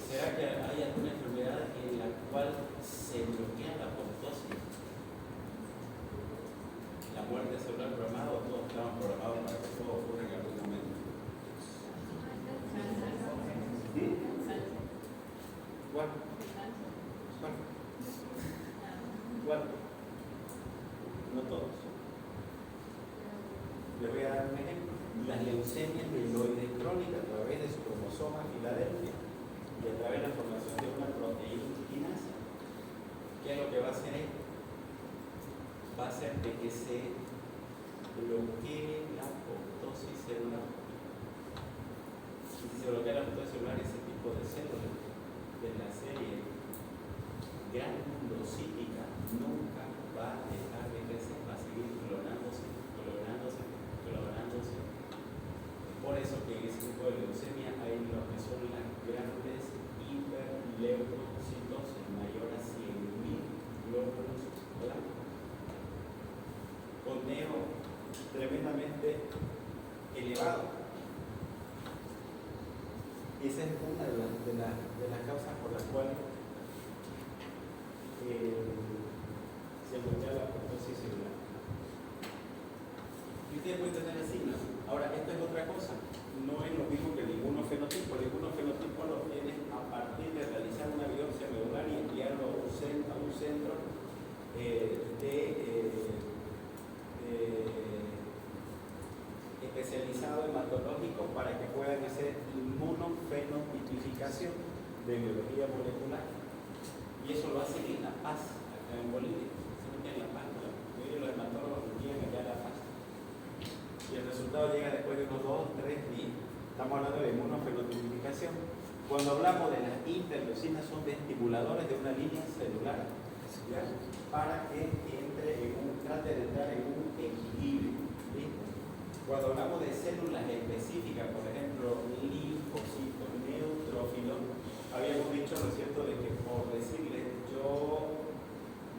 ¿Será que hay alguna enfermedad en la cual se bloquea la apoptosis? La muerte celular programada, o todos estamos programados para que todo ocurra en algún momento. ¿Cuál? ¿Cuál? No todos. Les voy a dar un ejemplo. Las leucemias mieloides crónicas a través de su cromosoma Filadelfia y a través de la formación de una proteína quinasa. ¿Qué es lo que va a hacer esto? Va a hacer de que se bloquee la apoptosis celular. Si se bloquea la apoptosis celular, ese tipo de células de la serie granulocítica nunca va a dejar de crecer, va a seguir clonándose tremendamente elevado. Y esa es una de las causas por las cuales se bloquea la apoptosis celular. Y ustedes pueden tener así, ¿no? Ahora, esto es otra cosa. No es lo mismo que el inmunofenotipo. El inmunofenotipo lo tienes a partir de realizar una biopsia medular y enviarlo a un centro especializado hematológico para que puedan hacer inmunofenotipificación de biología molecular. Y eso lo hacen en La Paz, acá en Bolivia. Se meten en La Paz, ¿no? Los hematólogos lo llegan allá a La Paz. Y el resultado llega después de unos 2-3 días. Estamos hablando de inmunofenotipificación. Cuando hablamos de las interleucinas, son estimuladores de una línea celular, ¿ya? Para que trate de entrar en un equilibrio. ¿Listo? Cuando hablamos de células específicas, por ejemplo, linfocitos, neutrófilos, habíamos dicho, ¿no es cierto?, de que por decirles, yo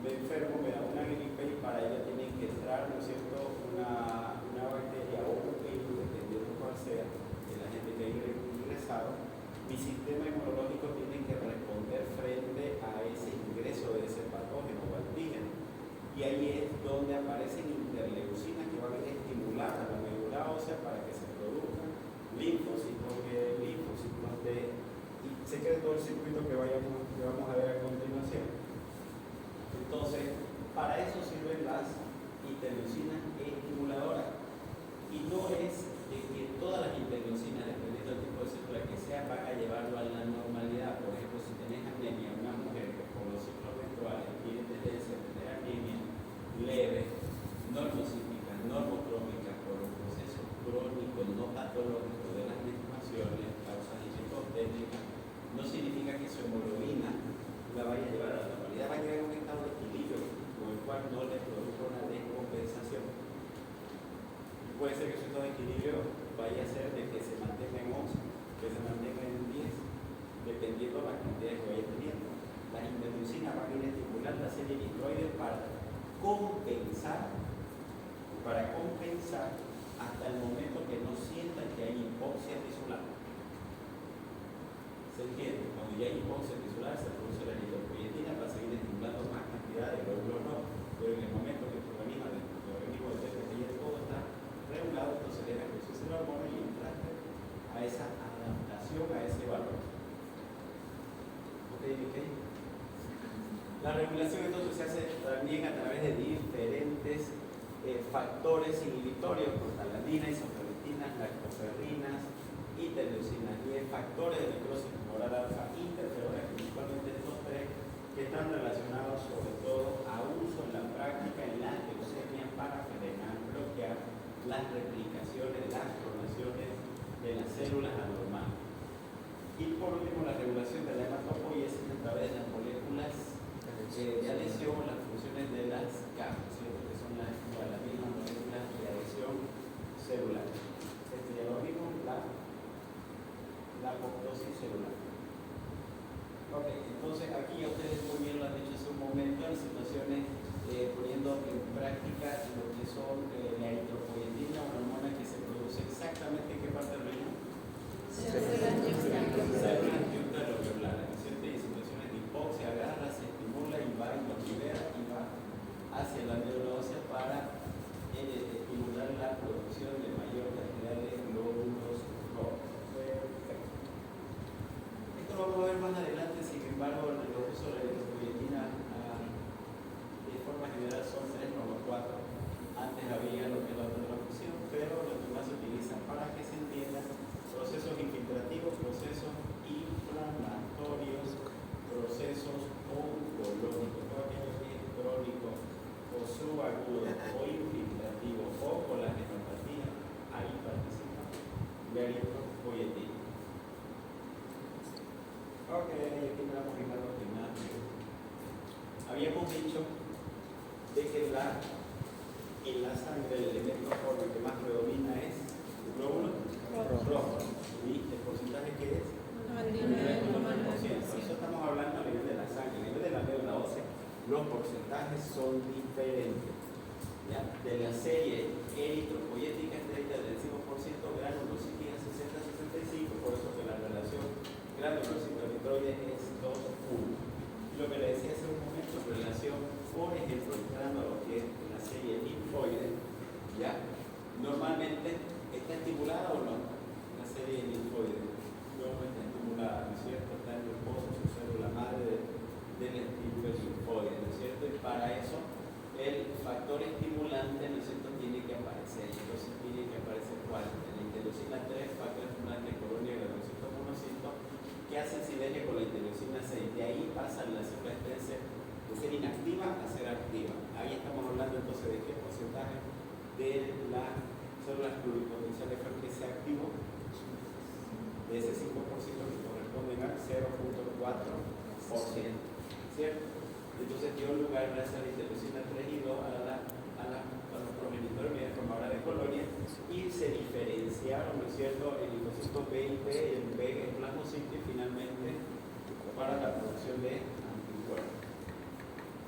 me enfermo, me da una gripe y para ella tienen que entrar, ¿no es cierto?, una bacteria o un virus, dependiendo cuál sea, de la gente que ha ingresado, mi sistema inmunológico tiene que responder frente a ese ingreso de ese patógeno o antígeno. Y ahí es donde aparecen interleucinas que van a estimular a la médula ósea para que se produzcan linfocitos y se cree todo el circuito que vamos a ver a continuación. Entonces, para eso sirven las interleucinas estimuladoras. Y no es de que todas las interleucinas, dependiendo del tipo de célula que sea, van a llevarlo a la normalidad. Por ejemplo, si tenés anemia, una mujer que por los ciclos menstruales tiene tendencia a tener anemia leve, normocíclica, normocrómica, por los procesos crónicos no patológicos de las menstruaciones, causas hipotéticas, no significa que su hemoglobina la vaya a llevar a la normalidad, va a llegar a un estado de equilibrio con el cual no le produzca una descompensación. Puede ser que su estado de equilibrio vaya a ser de que se mantenga en 11, que se mantenga en 10, dependiendo de la cantidad que vaya teniendo. Las interleucinas van a ir estimulando la serie eritroide para compensar hasta el momento que no sientan que hay hipoxia tisular. ¿Se entiende? Cuando ya hay hipoxia tisular se produce la eritropoyetina para seguir estimulando más cantidad de glóbulos rojos. Pero en el momento que el organismo detecta que ya todo está regulado, entonces deja que se la hormona y entraste a esa adaptación a ese valor. ¿Ok? La regulación entonces se hace también a través de diferentes factores inhibitorios, prostalandina, isoferritinas, lactoferrinas, interleucinas 10, factores de necrosis tumoral alfa, interferones, principalmente estos tres, que están relacionados sobre todo a uso en la práctica en la leucemia para frenar, bloquear las replicaciones, las clonaciones de las células anormales. Y por último, la regulación de la hematopoiesis a través de las moléculas de adhesión, las funciones de las capas, ¿cierto?, que son las mismas moléculas de adhesión celular. Esto ya lo vimos, la apoptosis celular. Ok, entonces aquí ya ustedes muy bien lo han dicho hace un momento, en situaciones poniendo en práctica lo que son la eritropoyetina, una hormona que se produce exactamente en qué parte del riñón. Células yuctaloglobulares, ¿no es cierto? Y en situaciones de hipoxia agarra, se estimula y va y lo libera y va hacia la médula ósea para estimular la producción de mayor cantidad de glóbulos rojos. Perfecto. Esto lo vamos a ver más adelante, sin embargo, los usos de la eritropoyetina de forma general son 3, no 4. Antes había lo que es la autotransfusión, pero lo que más se utiliza para que se entienda procesos infiltrativos, procesos inflamatorios, procesos oncológicos, todo aquello que es crónico o subagudo o infiltrativo o con la genopatía, ahí participa la eritropoyetina. Ok, aquí vamos a fijar los final. Habíamos dicho de que en la sangre el elemento forma que más predomina es el glóbulo rojo. ¿Y el porcentaje que es? 99%. Por eso estamos hablando a nivel de la sangre. A nivel de la médula ósea, los porcentajes son diferentes. ¿ya? De la serie eritropoyética estrecha del 5% granulocítica 60-65, por eso que la relación granulocito-eritroide es 2:1. Lo que le decía hace un momento, en relación, por ejemplo, entrando a lo que es la serie linfoide, ¿ya? Normalmente está estimulada o no la serie linfoide. No está estimulada, ¿no es cierto? Está en el pozo, su célula madre del estímulo linfoide, ¿no es cierto? Y para eso el factor estimulante, ¿no es cierto?, tiene que aparecer. Entonces tiene que aparecer ¿cuál? La interleucina 3, factor estimulante, colonia, granulocito, monocito, que hace sinergia con la interleucina 6. De ahí pasa la célula Stem de ser inactiva a ser activa. Ahí estamos hablando entonces de qué porcentaje de las células pluripotenciales fue que se activó, de ese 5% que corresponden al 0.4%, ¿cierto? Entonces dio lugar gracias a la interleucina 3 y 2 a los progenitores mediaformadores de colonia y se diferenciaron, ¿no es cierto?, el linfocito B y T, el B el plasmocito y finalmente para la producción de anticuerpos.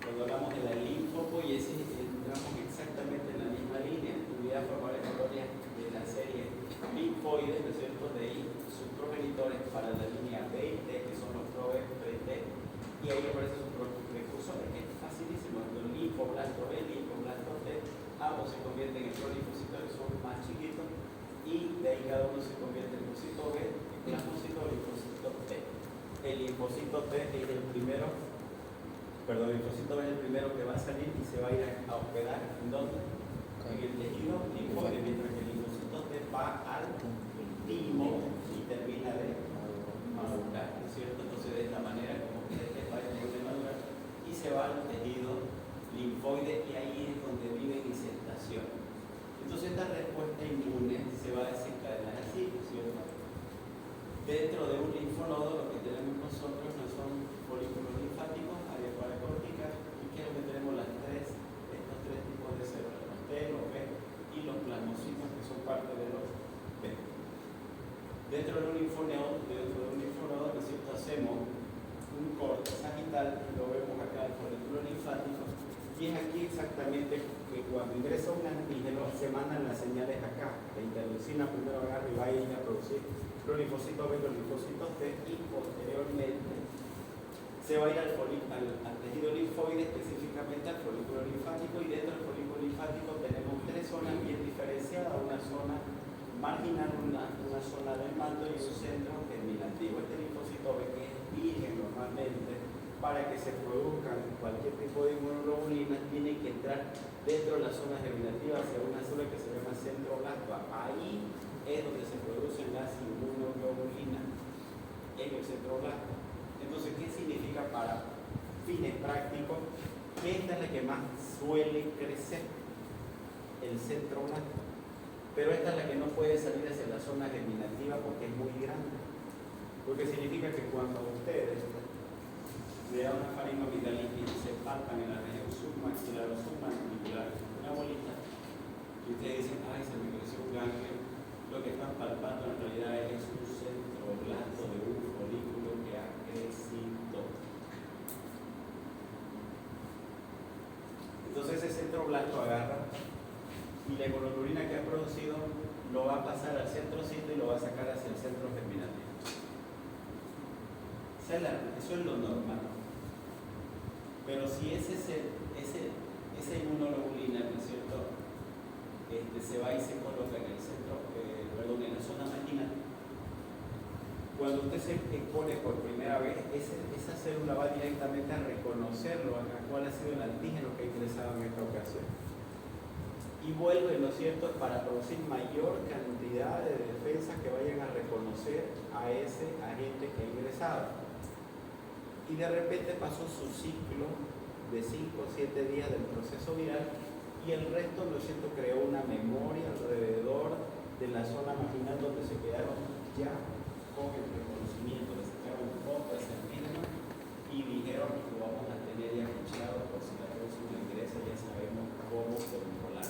Cuando hablamos de la linfopoiesis entramos exactamente en la misma línea, unidad formadora de colonia de la serie linfoide, ¿no es cierto?, de ahí sus progenitores para la línea B y T, que son los ProB, T, y ahí aparecen sus precursores, que es facilísimo, el linfoblasto B, el linfoblasto T, ambos se convierten en prolinfocitos que son más chiquitos, y de ahí cada uno se convierte en linfocito B, en plasmocito o linfocito T. El linfocito T es el primero, el linfocito B es el primero que va a salir y se va a ir a hospedar, ¿en dónde? En el tejido linfoide, mientras que el linfocito T va al timo y termina de madurar, ¿no es cierto? Entonces de esta manera como que este va a madurar y se va al tejido linfoide y ahí es donde vive en gestación. Entonces esta respuesta inmune se va a desencadenar así, ¿no es cierto? Dentro de un linfonodo lo que tenemos nosotros no son folículos linfáticos, áreas paracorticas, y que es lo que tenemos estos tres tipos de células, los T, los B y los plasmocitos que son parte de los B. Dentro de un linfonodo, ¿no es cierto?, hacemos un corte sagital, lo vemos acá el folículo linfático, y es aquí exactamente que cuando ingresa un antígeno se mandan las señales acá. La interleucina primero agarra y va a ir a producir los linfocitos B, los linfocitos T, y posteriormente se va a ir al tejido linfoide, específicamente al folículo linfático, y dentro del folículo linfático tenemos tres zonas bien diferenciadas, una zona marginal, una zona del manto y un centro germinativo. Este linfocito B, que es virgen normalmente, para que se produzcan cualquier tipo de inmunoglobulinas, tiene que entrar dentro de la zona germinativa hacia una célula que se llama centroblasto. Ahí es donde se producen las inmunoglobulinas, en el centroblasto. Entonces, ¿qué significa para fines prácticos? Que esta es la que más suele crecer, el centroblasto. Pero esta es la que no puede salir hacia la zona germinativa porque es muy grande. Porque significa que cuando ustedes le dan una faringoamigdalitis y se palpan en la región submaxilar o submandibular, una bolita, y ustedes dicen, ay, se me creció un ganglio, lo que están palpando en realidad es un centroblasto de un folículo que ha crecido. Entonces ese centroblasto agarra y la hemoglobina que ha producido lo va a pasar al centrocito y lo va a sacar hacia el centro germinativo. Eso es lo normal. Pero si esa inmunoglobulina, ¿no es cierto?, se va y se coloca en el centro, en la zona marginal, cuando usted se expone por primera vez, esa célula va directamente a reconocerlo, a cuál ha sido el antígeno que ha ingresado en esta ocasión. Y vuelve, ¿no es cierto?, para producir mayor cantidad de defensas que vayan a reconocer a ese agente que ha ingresado. Y de repente pasó su ciclo de 5 o 7 días del proceso viral y el resto, ¿no es cierto?, creó una memoria alrededor de la zona marginal donde se quedaron ya con el reconocimiento, le sacaron foto a ese antígeno y dijeron que lo vamos a tener ya fichado por si la próxima ingresa ya sabemos cómo controlar.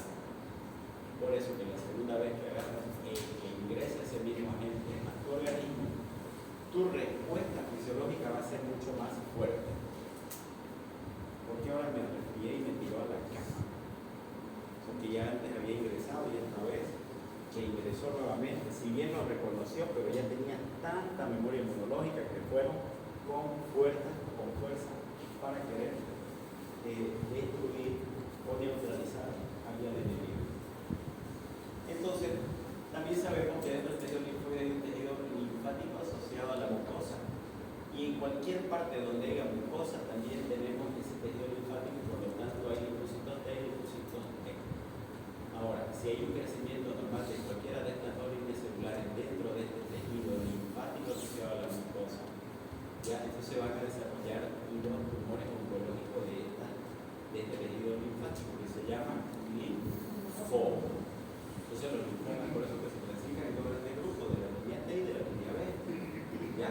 Por eso que la segunda vez que agarras que ingresa ese mismo agente a tu organismo, tu respuesta fisiológica va a ser mucho más fuerte. Porque ahora me resfrié y me tiró a la cama. una vez, que ingresó nuevamente, si bien lo reconoció, pero ya tenía tanta memoria inmunológica que fueron con fuerza para querer destruir o neutralizar al enemigo. Entonces, también sabemos que dentro del tejido linfóide hay un tejido linfático asociado a la mucosa. Y en cualquier parte donde haya mucosa también tenemos ese tejido linfático y por lo tanto hay linfocitos T y linfocitos T. Ahora, si hay un crecimiento normal de cualquiera de estas dos líneas celulares dentro de este tejido linfático asociado a la mucosa, ya entonces van a desarrollar los tumores oncológicos de este tejido linfático que se llama linfoma. Entonces los linfomas por eso que se clasifican en dos grandes grupos, de la línea T y de la línea B. ¿Ya?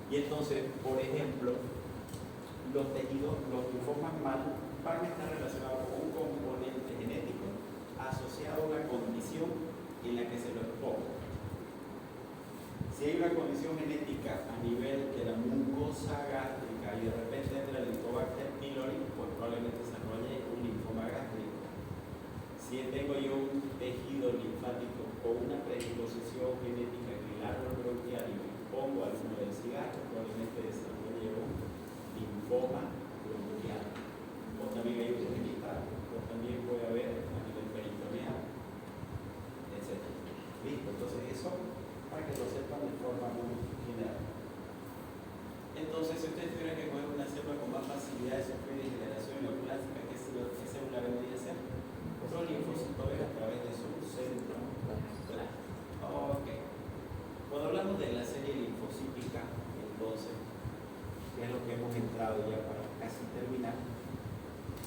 Y entonces, por ejemplo, los tejidos, los linfomas van a estar relacionados con un componente genético asociado a una condición en la que se lo exponga. Si hay una condición genética a nivel de la mucosa gástrica y de repente entra el Helicobacter pylori, pues probablemente se desarrolle un linfoma gástrico. Si tengo yo un tejido linfático con una predisposición genética en el árbol bronquial y me pongo al humo del cigarro, probablemente desarrolle un linfoma bronquial. O también hay un genital, o también puede haber a nivel peritoneal, etc. ¿Listo? Entonces eso, para que lo sepan de forma muy general. Entonces, si ustedes tuvieran que coger una célula con más facilidad de sufrir degeneración neoplástica, ¿qué célula vendría a ser? Los linfocitos B a través de su centro plasmático. Ok. Cuando hablamos de la serie linfocítica, entonces, que es lo que hemos entrado ya para casi terminar,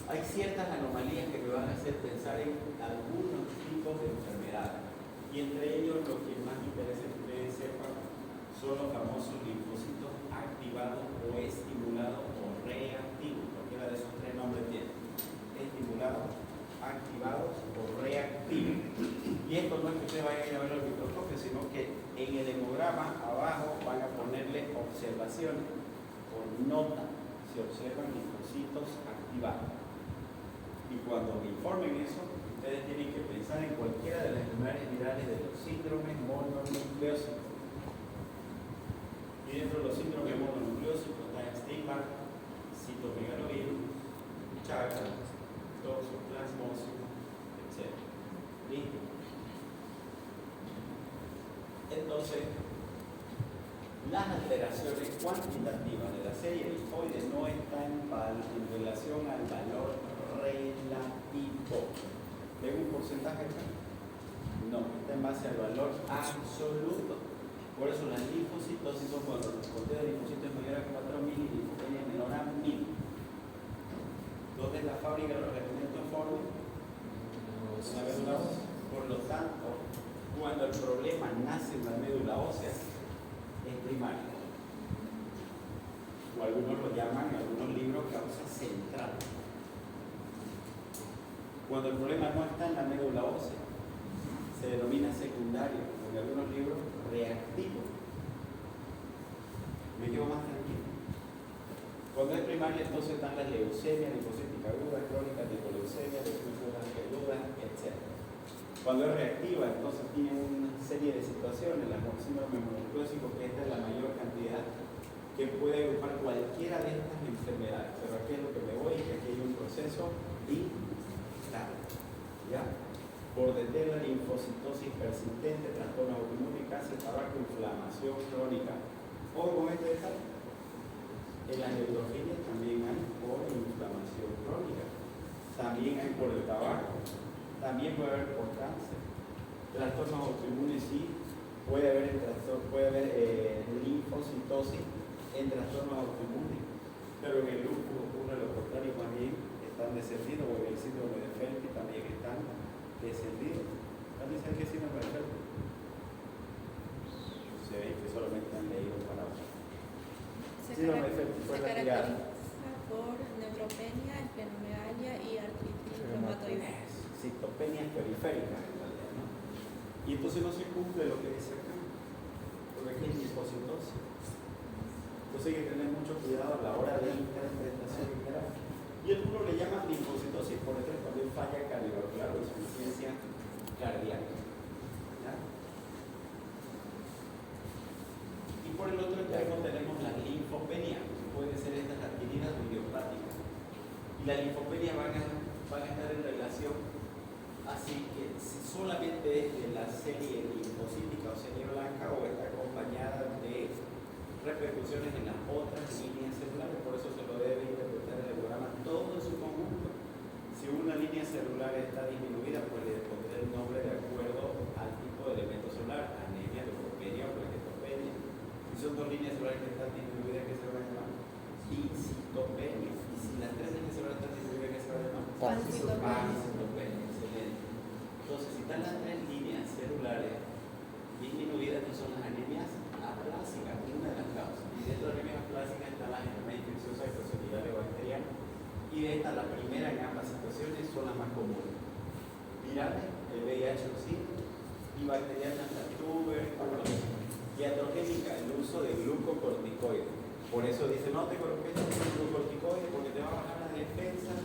hay ciertas anomalías que me van a hacer pensar en algunos tipos de enfermedades. Y entre ellos, lo que más me interesa que ustedes sepan son los famosos linfocitos activados o estimulados o reactivos. Cualquiera de esos tres nombres tiene. Estimulados, activados o reactivos. Y esto no es que ustedes vayan a ver al microscopio, sino que en el hemograma abajo van a ponerle observaciones por nota. Se observan linfocitos activados. Y cuando me informen eso, ustedes tienen que pensar en cualquiera de las enfermedades virales de los síndromes mononucleósicos. Y dentro de los síndromes mononucleósicos está Steinbach, citomegalovirus, Chagas, toxoplasmosis, etc. ¿Listo? Entonces, las alteraciones cuantitativas de la serie linfoide no están en relación al valor relativo. ¿Ven un porcentaje acá? No, está en base al valor absoluto. Por eso las linfocitosis son cuando el conteo de linfocitos es mayor a 4.000 y linfopenia menor a 1.000. ¿Dónde es la fábrica de los elementos formes? En la médula ósea. Por lo tanto, cuando el problema nace en la médula ósea, es primario. O algunos lo llaman, en algunos libros, causa central. Cuando el problema no está en la médula ósea, se denomina secundario, o en algunos libros, reactivo. Me quedo más tranquilo. Cuando es primaria, entonces están las leucemias, linfocítica aguda, crónica, leucemia, leucemias agudas, etc. Cuando es reactiva, entonces tiene una serie de situaciones, la síndrome mononucleósico, que esta es la mayor cantidad que puede agrupar cualquiera de estas enfermedades. Pero aquí es lo que me voy, que aquí hay un proceso vital. ¿Ya? Borde de la linfocitosis persistente, trastorno autoinmune, cáncer, tabaco, inflamación crónica. Ojo con este detalle. En las neutrófilas también hay por inflamación crónica. También hay por el tabaco. También puede haber por cáncer. Trastornos autoinmunes sí. Puede haber linfocitosis en trastornos autoinmunes. Pero en el lupus ocurre lo contrario, más bien están descendidos, o en el síndrome de Felty también están descendidos. ¿Alguien sabe qué síndrome de Felty? Se ve que solamente han leído para abajo. Se caracteriza por neutropenia, esplenomegalia y artritis reumatoide. Citopenias periféricas en realidad, ¿no? Y entonces no se cumple lo que dice acá, porque aquí es linfocitosis. Entonces hay que tener mucho cuidado a la hora de la interpretación general. Y el uno le llama linfocitosis por ejemplo cuando hay falla cardiovascular o insuficiencia cardíaca. y la linfopenia van a estar en relación, así que si solamente es de la serie linfocítica o serie blanca o está acompañada de repercusiones en las otras líneas celulares, por eso se lo debe interpretar el programa todo en su conjunto. Si una línea celular está disminuida, pues le pondré el nombre de acuerdo al tipo de elemento celular, anemia, leucopenia o plaquetopenia. Si son dos líneas celulares que están disminuidas, ¿qué se van a llamar? Pancitopenia. Y si las tres líneas celulares están disminuidas, ¿qué se va a llamar? Pancitopenia. Excelente. Entonces, si están las tres líneas celulares disminuidas, estas son las anemias aplásicas, una de las causas. Y dentro de las anemias aplásicas están las enfermedades infecciosas y procedural o bacteriana. Y de estas, la primera en ambas situaciones son las más comunes. Virales, el VIH o SIDA, y bacterianas, la tuberculosis. Iatrogénica, el uso de glucocorticoides. Por eso dice, no te coloques glucocorticoides porque te va a bajar la defensa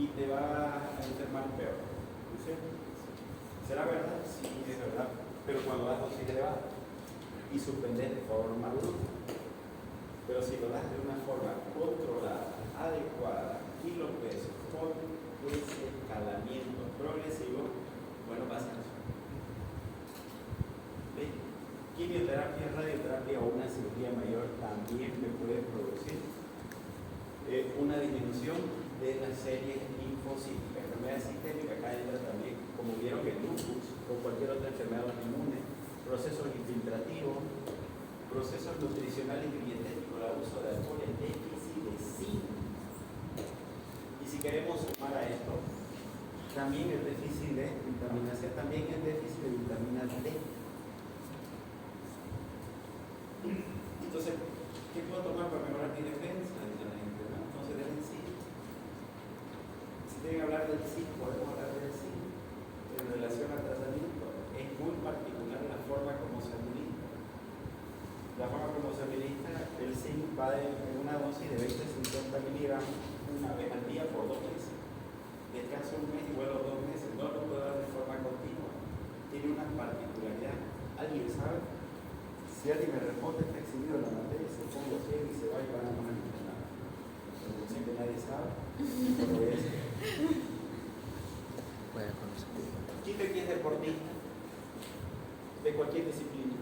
y te va a enfermar peor. ¿Sí? ¿Será verdad? Sí, es verdad. Pero cuando das dosis elevada y suspender de forma bruta. Pero si lo das de una forma controlada, adecuada, kilopesos, con escalamiento progresivo, bueno, pasa eso. Quimioterapia, radioterapia o una cirugía mayor también me puede producir una disminución de las series linfocíticas. Enfermedad sistémica, acá entra también, como vieron, el lupus o cualquier otra enfermedad autoinmune, procesos infiltrativos, procesos nutricionales y dietéticos, el abuso de alcohol, el déficit de zinc. Y si queremos sumar a esto, también el déficit de vitamina C, también el déficit de vitamina D. Entonces, ¿qué puedo tomar para mejorar mi defensa? Dice la gente, ¿no? Entonces, del zinc. Si tienen que hablar del zinc, podemos hablar del zinc en relación al tratamiento. Es muy particular la forma como se administra. La forma como se administra, el zinc va en una dosis de 20-50 miligramos una vez al día por 2 meses. Descanso un mes y vuelvo 2 meses. No lo puedo dar de forma continua. Tiene una particularidad. ¿Alguien sabe? Si alguien me responde, está exhibido en la materia, se pongo ciego y se va y van a poner nada. Como siempre nadie sabe, no lo voy a decir. ¿Quién es deportista? De cualquier disciplina.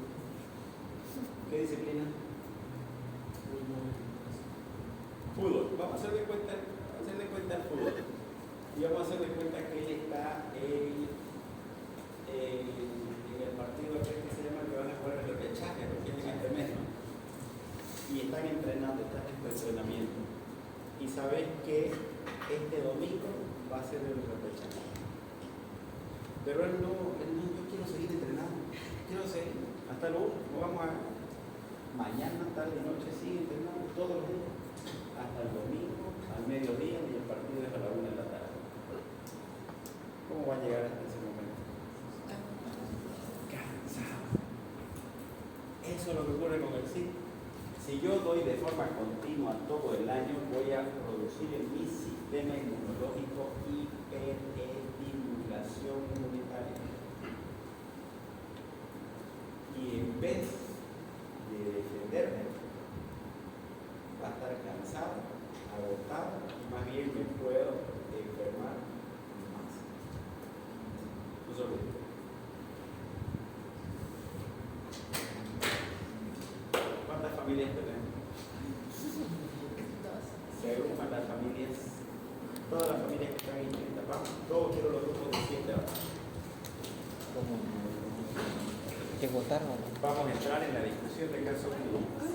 ¿Qué disciplina? Fútbol. Vamos a hacer de cuenta el fútbol. Y vamos a hacer de cuenta que él está en el partido que se llama que van a jugar el repechaje, lo tienen este mes, ¿no? Y están entrenando, están en entrenamiento. Y sabes que este domingo va a ser el repechaje. Pero él no, yo quiero seguir entrenando, quiero seguir, hasta lo último, vamos a mañana, tarde, noche, sigue entrenando todos los días, hasta el domingo, al mediodía, y el partido es a la 1 de la tarde. ¿Cómo va a llegar hasta ese momento? Cansado. Eso es lo que ocurre con el zinc. Si yo doy de forma continua todo el año, voy a producir en mi sistema inmunológico hiperestimulación inmunitaria. Y en vez de defenderme, va a estar cansado, agotado, y más bien me puedo enfermar más. No se olviden. ¿Cuántas familias tenemos? 2. Se agrupan las familias, todas las familias que están inscritas. Vamos, todos quiero los grupos de 7 ahora. ¿Qué votaron? Vamos a entrar en la discusión de casos clínicos.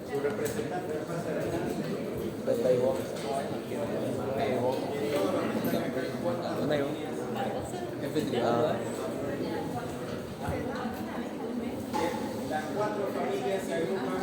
Su representante me pasa adelante. ¿Dónde hay vos? ¿Dónde hay vos? Las 4 familias se agrupan